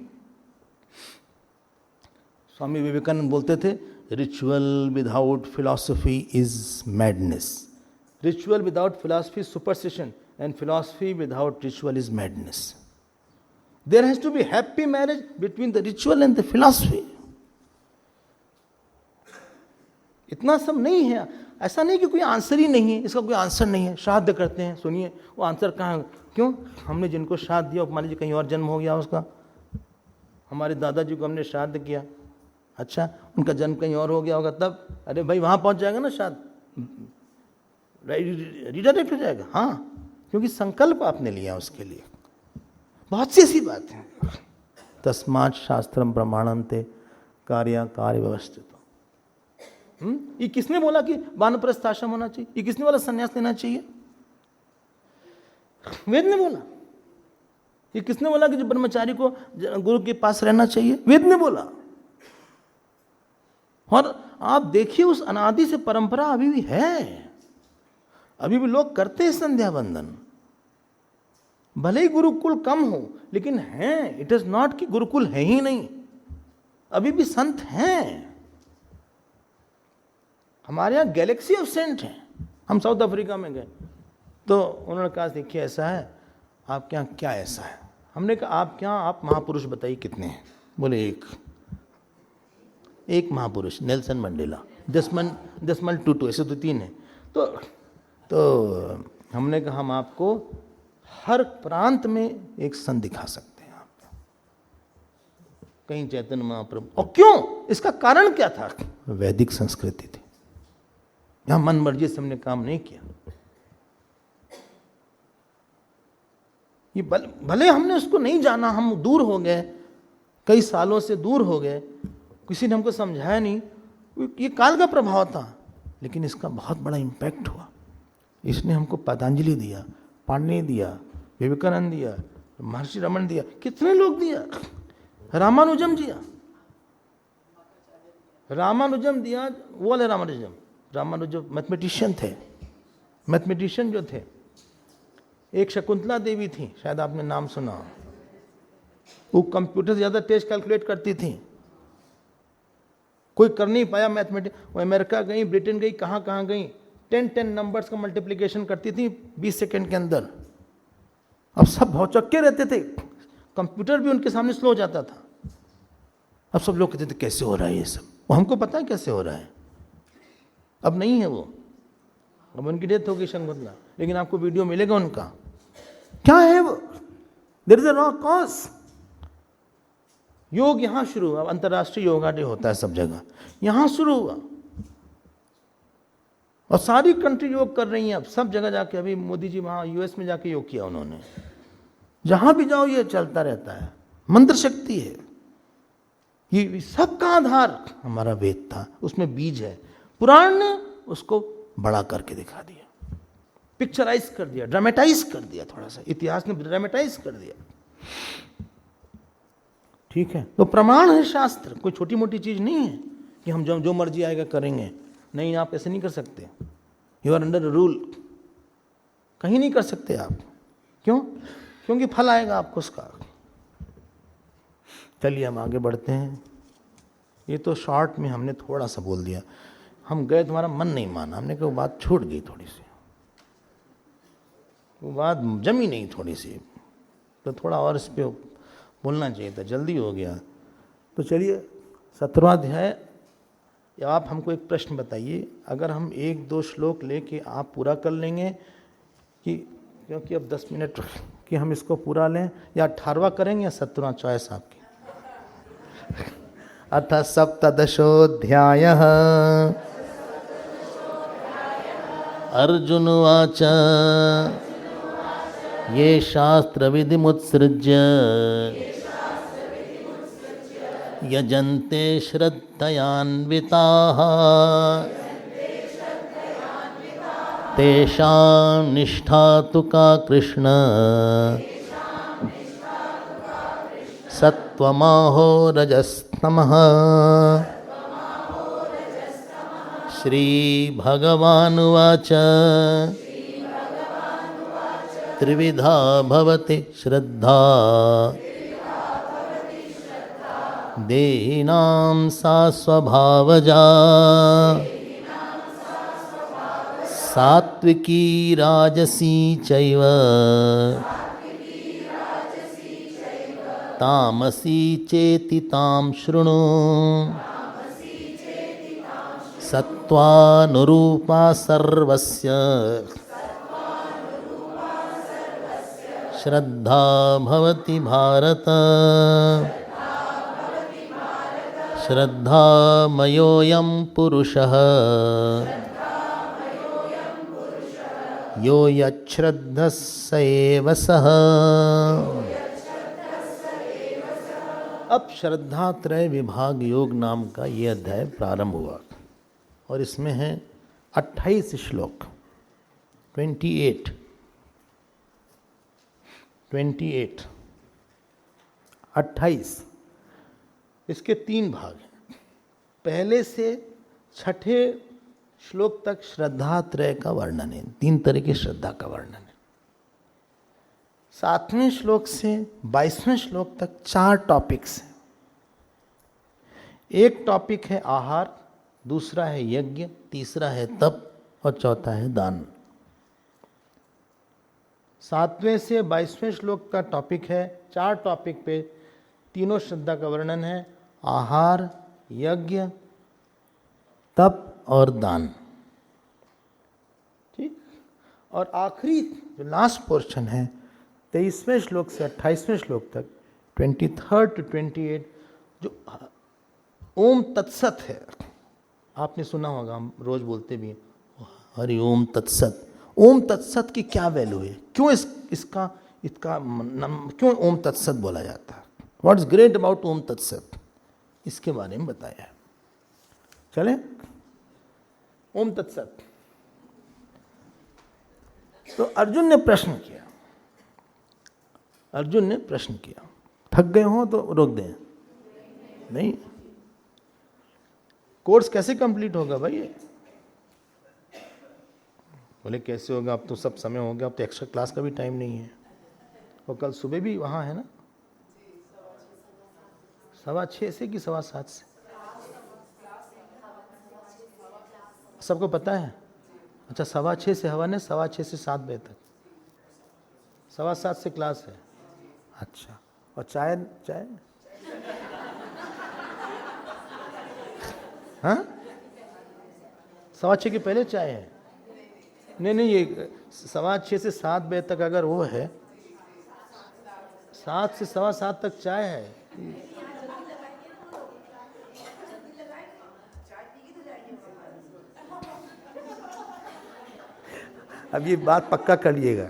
स्वामी विवेकानंद बोलते थे, ritual without philosophy is madness, ritual without philosophy is superstition, and philosophy without ritual is madness. There has to be happy marriage between the ritual and the philosophy. इतना सब नहीं है। ऐसा नहीं कि कोई आंसर ही नहीं है, इसका कोई आंसर नहीं है। श्राद्ध करते हैं, सुनिए वो आंसर कहाँ है? क्यों? हमने जिनको श्राद्ध दिया, मान लीजिए कहीं और जन्म हो गया उसका, हमारे दादाजी को हमने श्राद्ध किया, अच्छा उनका जन्म कहीं और हो गया होगा, तब अरे भाई वहाँ पहुँच जाएगा ना श्राद्ध, रिडायरेक्ट हो जाएगा। हाँ, क्योंकि संकल्प आपने लिया उसके लिए। बहुत सी ऐसी बात है। तस्मात् शास्त्रम प्रमाणन्ते कार्य व्यवस्थित। ये किसने बोला कि वानप्रस्थ आश्रम होना चाहिए? ये किसने बोला संन्यास लेना चाहिए? वेद ने बोला। ये किसने बोला कि जो ब्रह्मचारी को गुरु के पास रहना चाहिए? वेद ने बोला। और आप देखिए उस अनादि से परंपरा अभी भी है, अभी भी लोग करते हैं संध्या वंदन। भले ही गुरुकुल कम हो, लेकिन हैं। इट इज नॉट कि गुरुकुल है ही नहीं, अभी भी संत हैं। हमारे यहाँ गैलेक्सी ऑफ सेंट हैं। हम साउथ अफ्रीका में गए तो उन्होंने कहा देखिए ऐसा है, आपके यहाँ क्या ऐसा है? हमने कहा आप महापुरुष बताइए कितने हैं? बोले एक महापुरुष नेल्सन मंडेला, दसमल टूटू, ऐसे तो 3 हैं। तो हमने कहा हम आपको हर प्रांत में एक संत दिखा सकते हैं। आप कहीं चैतन्य महाप्रभु, और क्यों? इसका कारण क्या था? वैदिक संस्कृति थी। यहां मन मर्जी से हमने काम नहीं किया। ये भले हमने उसको नहीं जाना, हम दूर हो गए, कई सालों से दूर हो गए, किसी ने हमको समझाया नहीं, ये काल का प्रभाव था, लेकिन इसका बहुत बड़ा इम्पैक्ट हुआ। इसने हमको पतंजलि दिया, पाणिनि दिया, विवेकानंद दिया, महर्षि रमन दिया, कितने लोग दिया, रामानुजम दिया, वो वाले रामानुजम मैथमेटिशियन थे, मैथमेटिशियन जो थे। एक शकुंतला देवी थी, शायद आपने नाम सुना, वो कंप्यूटर से ज्यादा तेज कैलकुलेट करती थी, कोई कर नहीं पाया मैथमेटिक्स। वो अमेरिका गई, ब्रिटेन गई, कहाँ गई, 10 नंबर्स का मल्टीप्लिकेशन करती थी 20 सेकेंड के अंदर। अब सब भौचक्के रहते थे, कंप्यूटर भी उनके सामने स्लो हो जाता था। अब सब लोग कहते थे कैसे हो रहा है ये सब? वो हमको पता है कैसे हो रहा है, अब नहीं है वो, अब उनकी डेथ हो गई शकुंतला, लेकिन आपको वीडियो मिलेगा उनका। क्या है वो? There is a raw cause. योग यहां शुरू हुआ, अंतर्राष्ट्रीय योगा डे होता है सब जगह, यहां शुरू हुआ, और सारी कंट्री योग कर रही हैं अब, सब जगह जाके। अभी मोदी जी वहां यूएस में जाके योग किया उन्होंने। जहां भी जाओ ये चलता रहता है, मंत्र शक्ति है। ये सबका आधार हमारा वेद था, उसमें बीज है। पुराण ने उसको बड़ा करके दिखा दिया, पिक्चराइज कर दिया, ड्रामेटाइज कर दिया, थोड़ा सा इतिहास ने ड्रामेटाइज कर दिया। ठीक है, तो प्रमाण है शास्त्र, कोई छोटी मोटी चीज नहीं है कि हम जो मर्जी आएगा करेंगे। नहीं, आप ऐसे नहीं कर सकते, यू आर अंडर रूल, कहीं नहीं कर सकते आप। क्यों? क्योंकि फल आएगा आपको उसका। चलिए हम आगे बढ़ते हैं। ये तो शॉर्ट में हमने थोड़ा सा बोल दिया। हम गए, तुम्हारा मन नहीं माना, हमने कहा वो बात छूट गई थोड़ी सी, वो बात जमी नहीं थोड़ी सी, तो थोड़ा और इस पर बोलना चाहिए था, जल्दी हो गया। तो चलिए 17वां अध्याय। या आप हमको एक प्रश्न बताइए, अगर हम 1-2 श्लोक लेके आप पूरा कर लेंगे कि, क्योंकि अब 10 मिनट कि हम इसको पूरा लें, या 18वां करेंगे या 17वां, चॉइस आपकी। अथ 17दशोऽध्यायः। अर्जुन उवाच ये शास्त्रविधिमुत्सृज्य यजन्ते श्रद्धयान्विताः तेषां निष्ठा तु का कृष्ण सत्त्वमाहो रजस्तमः। श्रीभगवानुवाच त्रिविधा भवति श्रद्धा देहिनां सा स्वभावजा सात्विकी राजसी चैव तामसी चेति तां शृणु। सत्त्वानुरूपा सर्वस्य श्रद्धा भवति भारत। श्रद्धामयोऽयं पुरुषः यो यच्छ्रद्धः स एव सः। अब श्रद्धात्रय विभाग योग नाम का ये अध्याय प्रारंभ हुआ और इसमें है 28 श्लोक। 28 28 इसके 3 भाग हैं। पहले से छठे श्लोक तक श्रद्धात्रय का वर्णन है, 3 तरह की श्रद्धा का वर्णन है। 7वें श्लोक से 22वें श्लोक तक 4 टॉपिक्स हैं। एक टॉपिक है आहार, दूसरा है यज्ञ, तीसरा है तप और चौथा है दान। 7वें से 22वें श्लोक का टॉपिक है, 4 टॉपिक पे तीनों श्रद्धा का वर्णन है, आहार, यज्ञ, तप और दान। ठीक। और आखिरी जो लास्ट पोर्शन है 23वें श्लोक से 28वें श्लोक तक 23 to 28 जो ओम तत्सत है, आपने सुना होगा, हम रोज बोलते भी हैं हरि ओम तत्सत। ओम तत्सत की क्या वैल्यू है, क्यों इसका क्यों ओम तत्सत बोला जाता है, व्हाट इज ग्रेट अबाउट ओम तत्सत, इसके बारे में बताया है। चले ओम तत्सत। तो अर्जुन ने प्रश्न किया, थक गए हो तो रोक दें, नहीं कोर्स कैसे कंप्लीट होगा भाई? बोले कैसे होगा, अब तो सब समय हो गया, अब तो एक्स्ट्रा क्लास का भी टाइम नहीं है। और कल सुबह भी वहाँ है ना, 6:15 से कि 7:15 से, सबको पता है? अच्छा, 6:15 से हवन है, 6:15 से 7 बजे तक, 7:15 से क्लास है। अच्छा, और चाय हाँ, 6:15 के पहले चाय है? नहीं, ये 6:15 से 7 बजे तक अगर वो है, 7 से 7:15 तक चाय है। अब ये बात पक्का कर लिएगा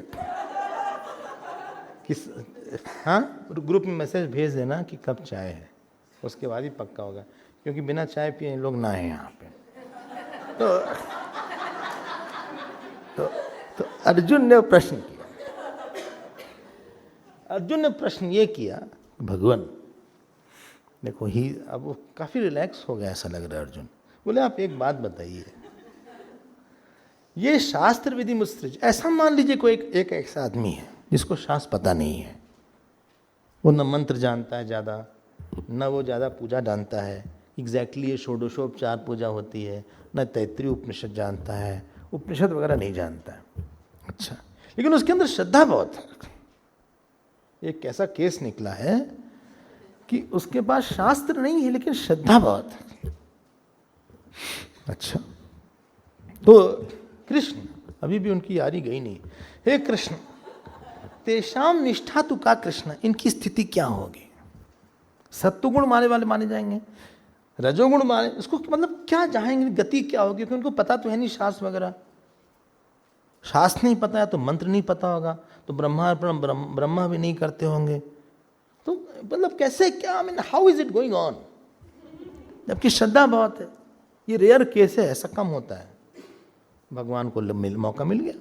कि हाँ, ग्रुप में मैसेज भेज देना कि कब चाय है, उसके बाद ही पक्का होगा, क्योंकि बिना चाय पिए लोग ना है यहाँ पे। तो अर्जुन ने प्रश्न ये किया, भगवान देखो ही, अब वो काफी रिलैक्स हो गया ऐसा लग रहा है अर्जुन। बोले आप एक बात बताइए, ये शास्त्र विधि मुत्सृज, ऐसा मान लीजिए कोई एक ऐसा आदमी है जिसको शास्त्र पता नहीं है, वो न मंत्र जानता है ज़्यादा, न वो ज़्यादा पूजा जानता है, एग्जैक्टली ये षोडशोपचार पूजा होती है, न तैत्तिरीय उपनिषद जानता है, उपनिषद वगैरह नहीं जानता है। अच्छा, लेकिन उसके अंदर श्रद्धा बहुत है। एक ऐसा केस निकला है कि उसके पास शास्त्र नहीं है लेकिन श्रद्धा बहुत है। अच्छा, तो कृष्ण, अभी भी उनकी यारी गई नहीं, हे कृष्ण तेषाम निष्ठा तु का कृष्ण, इनकी स्थिति क्या होगी? सत्वगुण माने वाले माने जाएंगे, रजोगुण माने, उसको मतलब क्या जाएंगे, गति क्या होगी? क्योंकि उनको पता तो है नहीं शास्त्र वगैरह, शास्त्र नहीं पता है तो मंत्र नहीं पता होगा, तो ब्रह्मा भी नहीं करते होंगे, तो मतलब कैसे, क्या, I mean how is it going on? जबकि श्रद्धा बहुत है। ये रेयर केस है, ऐसा कम होता है। भगवान को मौका मिल गया।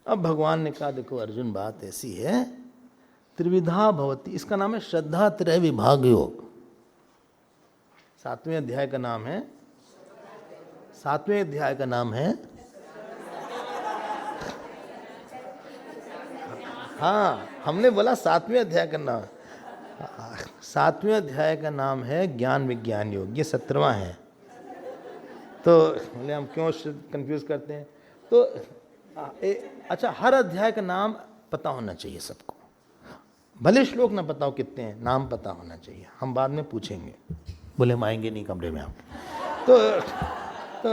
अब भगवान ने कहा देखो अर्जुन, बात ऐसी है, त्रिविधा भवति, इसका नाम है श्रद्धा त्रय विभाग योग। 7वें अध्याय का नाम है, 7वें अध्याय का नाम है, हाँ हमने बोला 7वें अध्याय का नाम, 7वें अध्याय का नाम है ज्ञान विज्ञान योग, ये 17वां है। तो बोले हम क्यों कंफ्यूज करते हैं? तो अच्छा, हर अध्याय का नाम पता होना चाहिए सबको, भले श्लोक ना पता हो कितने हैं, नाम पता होना चाहिए। हम बाद में पूछेंगे, बोले हम आएंगे नहीं कमरे में आप। तो तो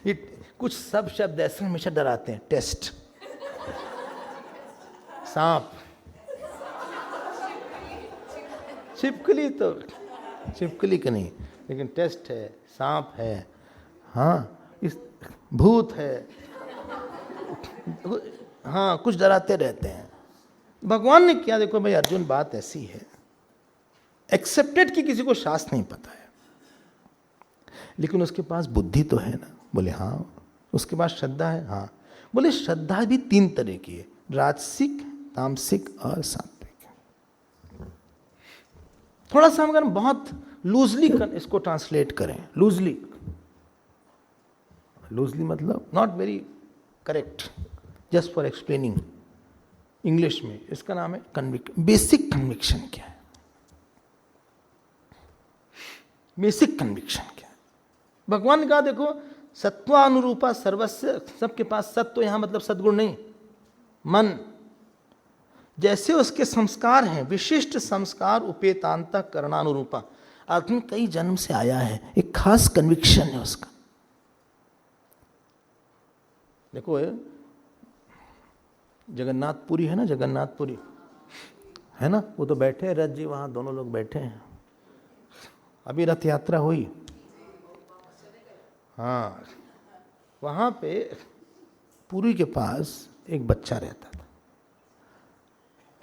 ये कुछ सब शब्द ऐसे हमेशा डराते हैं। टेस्ट, सांप, छिपकली, तो छिपकली का नहीं, लेकिन टेस्ट है, सांप है, हाँ, इस भूत है, हाँ, कुछ डराते रहते हैं। भगवान ने क्या, देखो भाई अर्जुन, बात ऐसी है, एक्सेप्टेड कि किसी को शास्त्र नहीं पता है, लेकिन उसके पास बुद्धि तो है ना। बोले हाँ। उसके पास श्रद्धा है, हाँ। बोले श्रद्धा भी 3 तरह की है, राजसिक, तामसिक और सात्विक। थोड़ा सा अगर बहुत लूजली इसको ट्रांसलेट करें, लूजली मतलब not very correct, just for explaining English में, इसका नाम है बेसिक कन्विक्शन। क्या है बेसिक कन्विक्शन? क्या है? भगवान ने कहा देखो, सत्वानुरूपा सर्वस्य, सबके पास सत्व, यहां मतलब सद्गुण नहीं, मन, जैसे उसके संस्कार हैं, विशिष्ट संस्कार उपेतांत करणानुरूपा, आदमी कई जन्म से आया है, एक खास कन्विक्शन है उसका। देखो जगन्नाथपुरी है ना, जगन्नाथपुरी है ना, वो तो बैठे हैं रथ जी, वहां दोनों लोग बैठे हैं, अभी रथ यात्रा हुई, हाँ, वहां पे पुरी के पास एक बच्चा रहता था,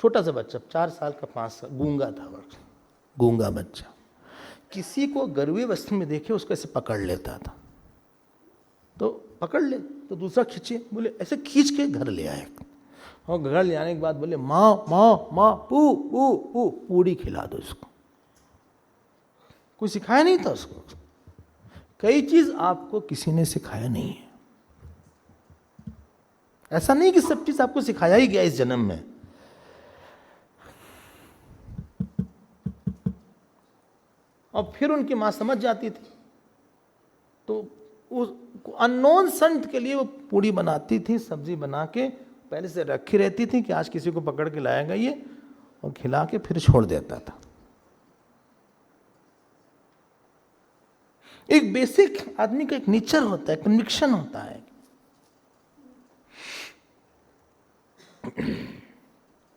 छोटा सा बच्चा, 4 साल का, 5 साल, गूंगा था वो, गूंगा बच्चा। किसी को गर्वे वस्त्र में देखे उसको ऐसे पकड़ लेता था, तो पकड़ ले तो दूसरा खींचे, बोले ऐसे खींच के घर ले आए, और घर ले आने के बाद बोले माँ माँ माँ, पू पू पू, पूरी खिला दो इसको। कोई सिखाया नहीं था उसको, कई चीज आपको किसी ने सिखाया नहीं है। ऐसा नहीं कि सब चीज आपको सिखाया ही गया इस जन्म में। और फिर उनकी मां समझ जाती थी, तो उस अननोन संत के लिए वो पूड़ी बनाती थी, सब्जी बना के पहले से रखी रहती थी कि आज किसी को पकड़ के लाएगा ये, और खिला के फिर छोड़ देता था। एक बेसिक आदमी का एक नेचर होता है, कन्विक्शन होता है।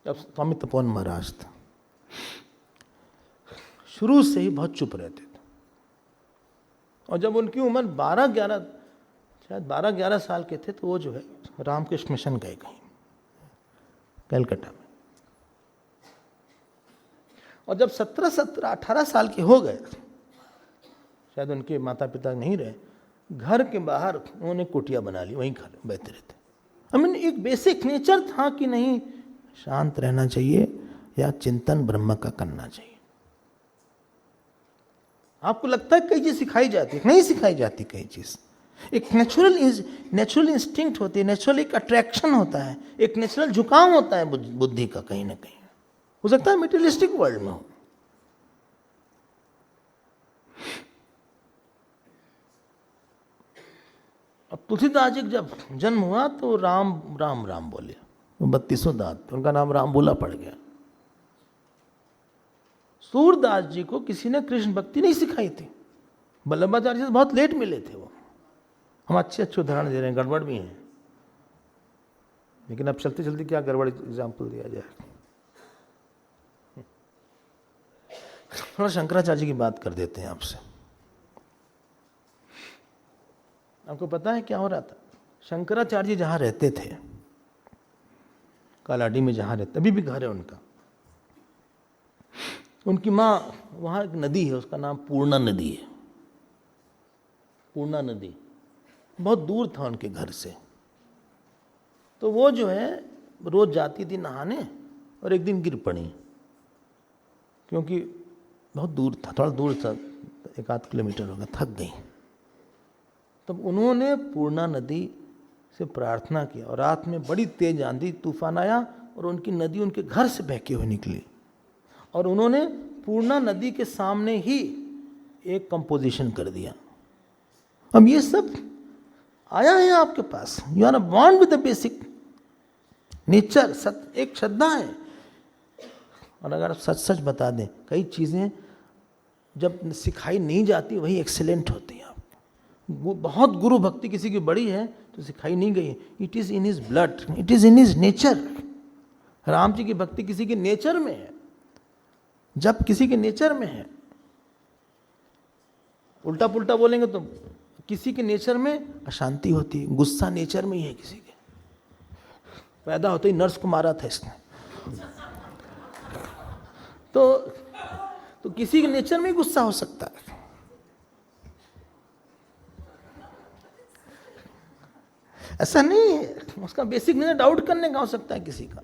अब स्वामी तपोवन महाराज था, शुरू से ही बहुत चुप रहते थे, और जब उनकी उम्र 12-11 साल के थे, तो वो जो है रामकृष्ण मिशन गए कहीं कलकत्ता में, और जब 17-18 साल के हो गए, शायद उनके माता पिता नहीं रहे, घर के बाहर उन्होंने कुटिया बना ली, वहीं घर बैठे रहते। एक बेसिक नेचर था कि नहीं, शांत रहना चाहिए या चिंतन ब्रह्म का करना चाहिए। आपको लगता है कई चीज सिखाई जाती है, नहीं सिखाई जाती कई चीज। एक नेचुरल इंस्टिंक्ट होती है, नेचुरल एक अट्रैक्शन होता है, एक नेचुरल झुकाव होता है बुद्धि का, कहीं ना कहीं हो सकता है मेटेरियलिस्टिक वर्ल्ड में हो। अब तुलसीदास जी जब जन्म हुआ तो राम राम राम बोले, 32 दांत, उनका नाम राम बोला पड़ गया। सूरदास जी को किसी ने कृष्ण भक्ति नहीं सिखाई थी, वल्लभाचार्य से बहुत लेट मिले थे वो। हम अच्छे उदाहरण दे रहे हैं, गड़बड़ भी हैं, लेकिन अब चलते चलते क्या गड़बड़ एग्जाम्पल दिया जाए। थोड़ा शंकराचार्य जी की बात कर देते हैं आपसे। आपको पता है क्या हो रहा था? शंकराचार्य जी जहां रहते थे, कालाडी में जहां रहते, अभी भी घर है उनका, उनकी माँ, वहां एक नदी है, उसका नाम पूर्णा नदी है। पूर्णा नदी बहुत दूर था उनके घर से, तो वो जो है रोज जाती थी नहाने, और एक दिन गिर पड़ी, क्योंकि बहुत दूर था, थोड़ा दूर था, 1-8 किलोमीटर होगा, थक गई। तब उन्होंने पूर्णा नदी से प्रार्थना किया, और रात में बड़ी तेज आंधी तूफान आया, और उनकी नदी उनके घर से बहके हुए निकली, और उन्होंने पूर्णा नदी के सामने ही एक कंपोजिशन कर दिया। अब ये सब आया है आपके पास, you are born with the basic nature. एक श्रद्धा है और अगर आप सच सच बता दें, कई चीज़ें जब सिखाई नहीं जाती वही एक्सीलेंट होती हैं। वो बहुत गुरु भक्ति किसी की बड़ी है तो सिखाई नहीं गई है। It is in his blood, it is in his nature. Ram ji की भक्ति किसी के नेचर में है। जब किसी के नेचर में है, उल्टा पुल्टा बोलेंगे तो किसी के नेचर में अशांति होती है। गुस्सा नेचर में ही है किसी के, पैदा होते ही नर्स को मारा था इसने। तो किसी के नेचर में ही गुस्सा हो सकता है। ऐसा नहीं है, उसका बेसिक नेचर डाउट करने का हो सकता है किसी का।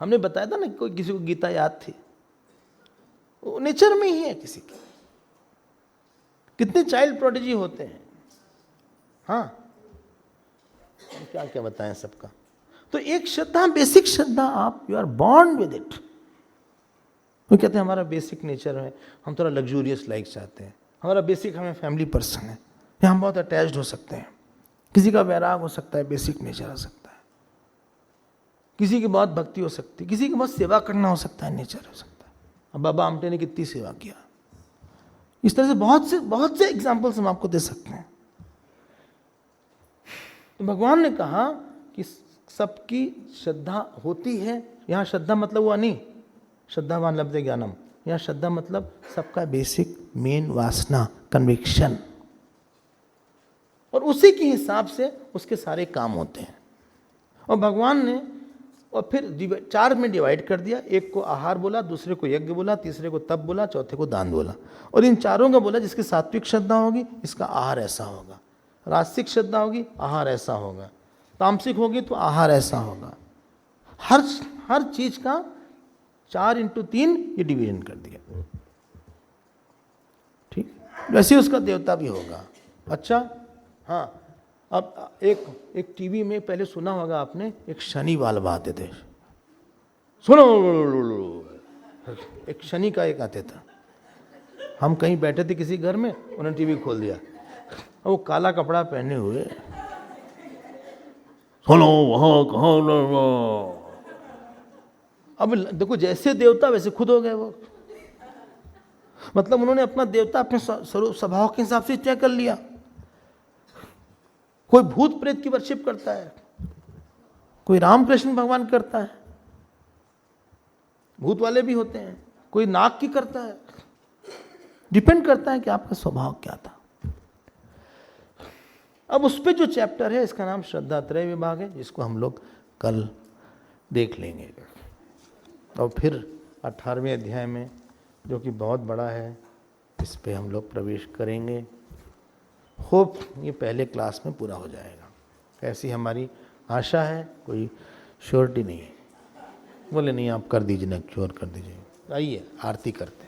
हमने बताया था ना कोई किसी को गीता याद थी, वो नेचर में ही है किसी के। कितने चाइल्ड प्रोडिजी होते हैं। हाँ, क्या क्या बताएं सबका। तो एक श्रद्धा, बेसिक श्रद्धा, आप you are born with it. वो कहते हैं हमारा बेसिक नेचर है, हम थोड़ा लग्जूरियस लाइफ चाहते हैं, हमारा बेसिक, हमें फैमिली पर्सन है, या हम बहुत अटैच्ड हो सकते हैं। किसी का वैराग हो सकता है, बेसिक नेचर हो सकता है। किसी की बहुत भक्ति हो सकती है, किसी की बहुत सेवा करना हो सकता है, नेचर हो सकता है। अब बाबा आमटे ने कितनी सेवा किया, इस तरह से बहुत से एग्जाम्पल्स हम आपको दे सकते हैं। तो भगवान ने कहा कि सबकी श्रद्धा होती है। यहाँ श्रद्धा मतलब वो नहीं श्रद्धावान लब्धे ज्ञानम, यहाँ श्रद्धा मतलब सबका बेसिक मेन वासना, कन्विक्शन, और उसी के हिसाब से उसके सारे काम होते हैं। और भगवान ने और फिर 4 में डिवाइड कर दिया। एक को आहार बोला, दूसरे को यज्ञ बोला, तीसरे को तप बोला, चौथे को दान बोला। और इन चारों का बोला जिसकी सात्विक श्रद्धा होगी इसका आहार ऐसा होगा, राजसिक श्रद्धा होगी आहार ऐसा होगा, तामसिक होगी तो आहार ऐसा होगा। हर चीज का 4x3 ये डिवीजन कर दिया। ठीक, वैसे उसका देवता भी होगा। अच्छा, हाँ, अब एक टीवी में पहले सुना होगा आपने, एक शनि वाल आते थे, सुनो, एक शनि का एक आते था। हम कहीं बैठे थे किसी घर में, उन्होंने टीवी खोल दिया, वो काला कपड़ा पहने हुए, सुनो वहाँ कहाँ। अब देखो, जैसे देवता वैसे खुद हो गए वो। मतलब उन्होंने अपना देवता अपने स्वभाव के हिसाब से तय कर लिया। कोई भूत प्रेत की वर्शिप करता है, कोई रामकृष्ण भगवान करता है, भूत वाले भी होते हैं, कोई नाग की करता है। डिपेंड करता है कि आपका स्वभाव क्या था। अब उस पे जो चैप्टर है इसका नाम श्रद्धात्रय विभाग है, जिसको हम लोग कल देख लेंगे। और फिर 18वें अध्याय में, जो कि बहुत बड़ा है, इस पे हम लोग प्रवेश करेंगे। होप ये पहले क्लास में पूरा हो जाएगा, ऐसी हमारी आशा है, कोई श्योरिटी नहीं है। बोले नहीं आप कर दीजिए ना, श्योर कर दीजिए। आइए आरती करते हैं।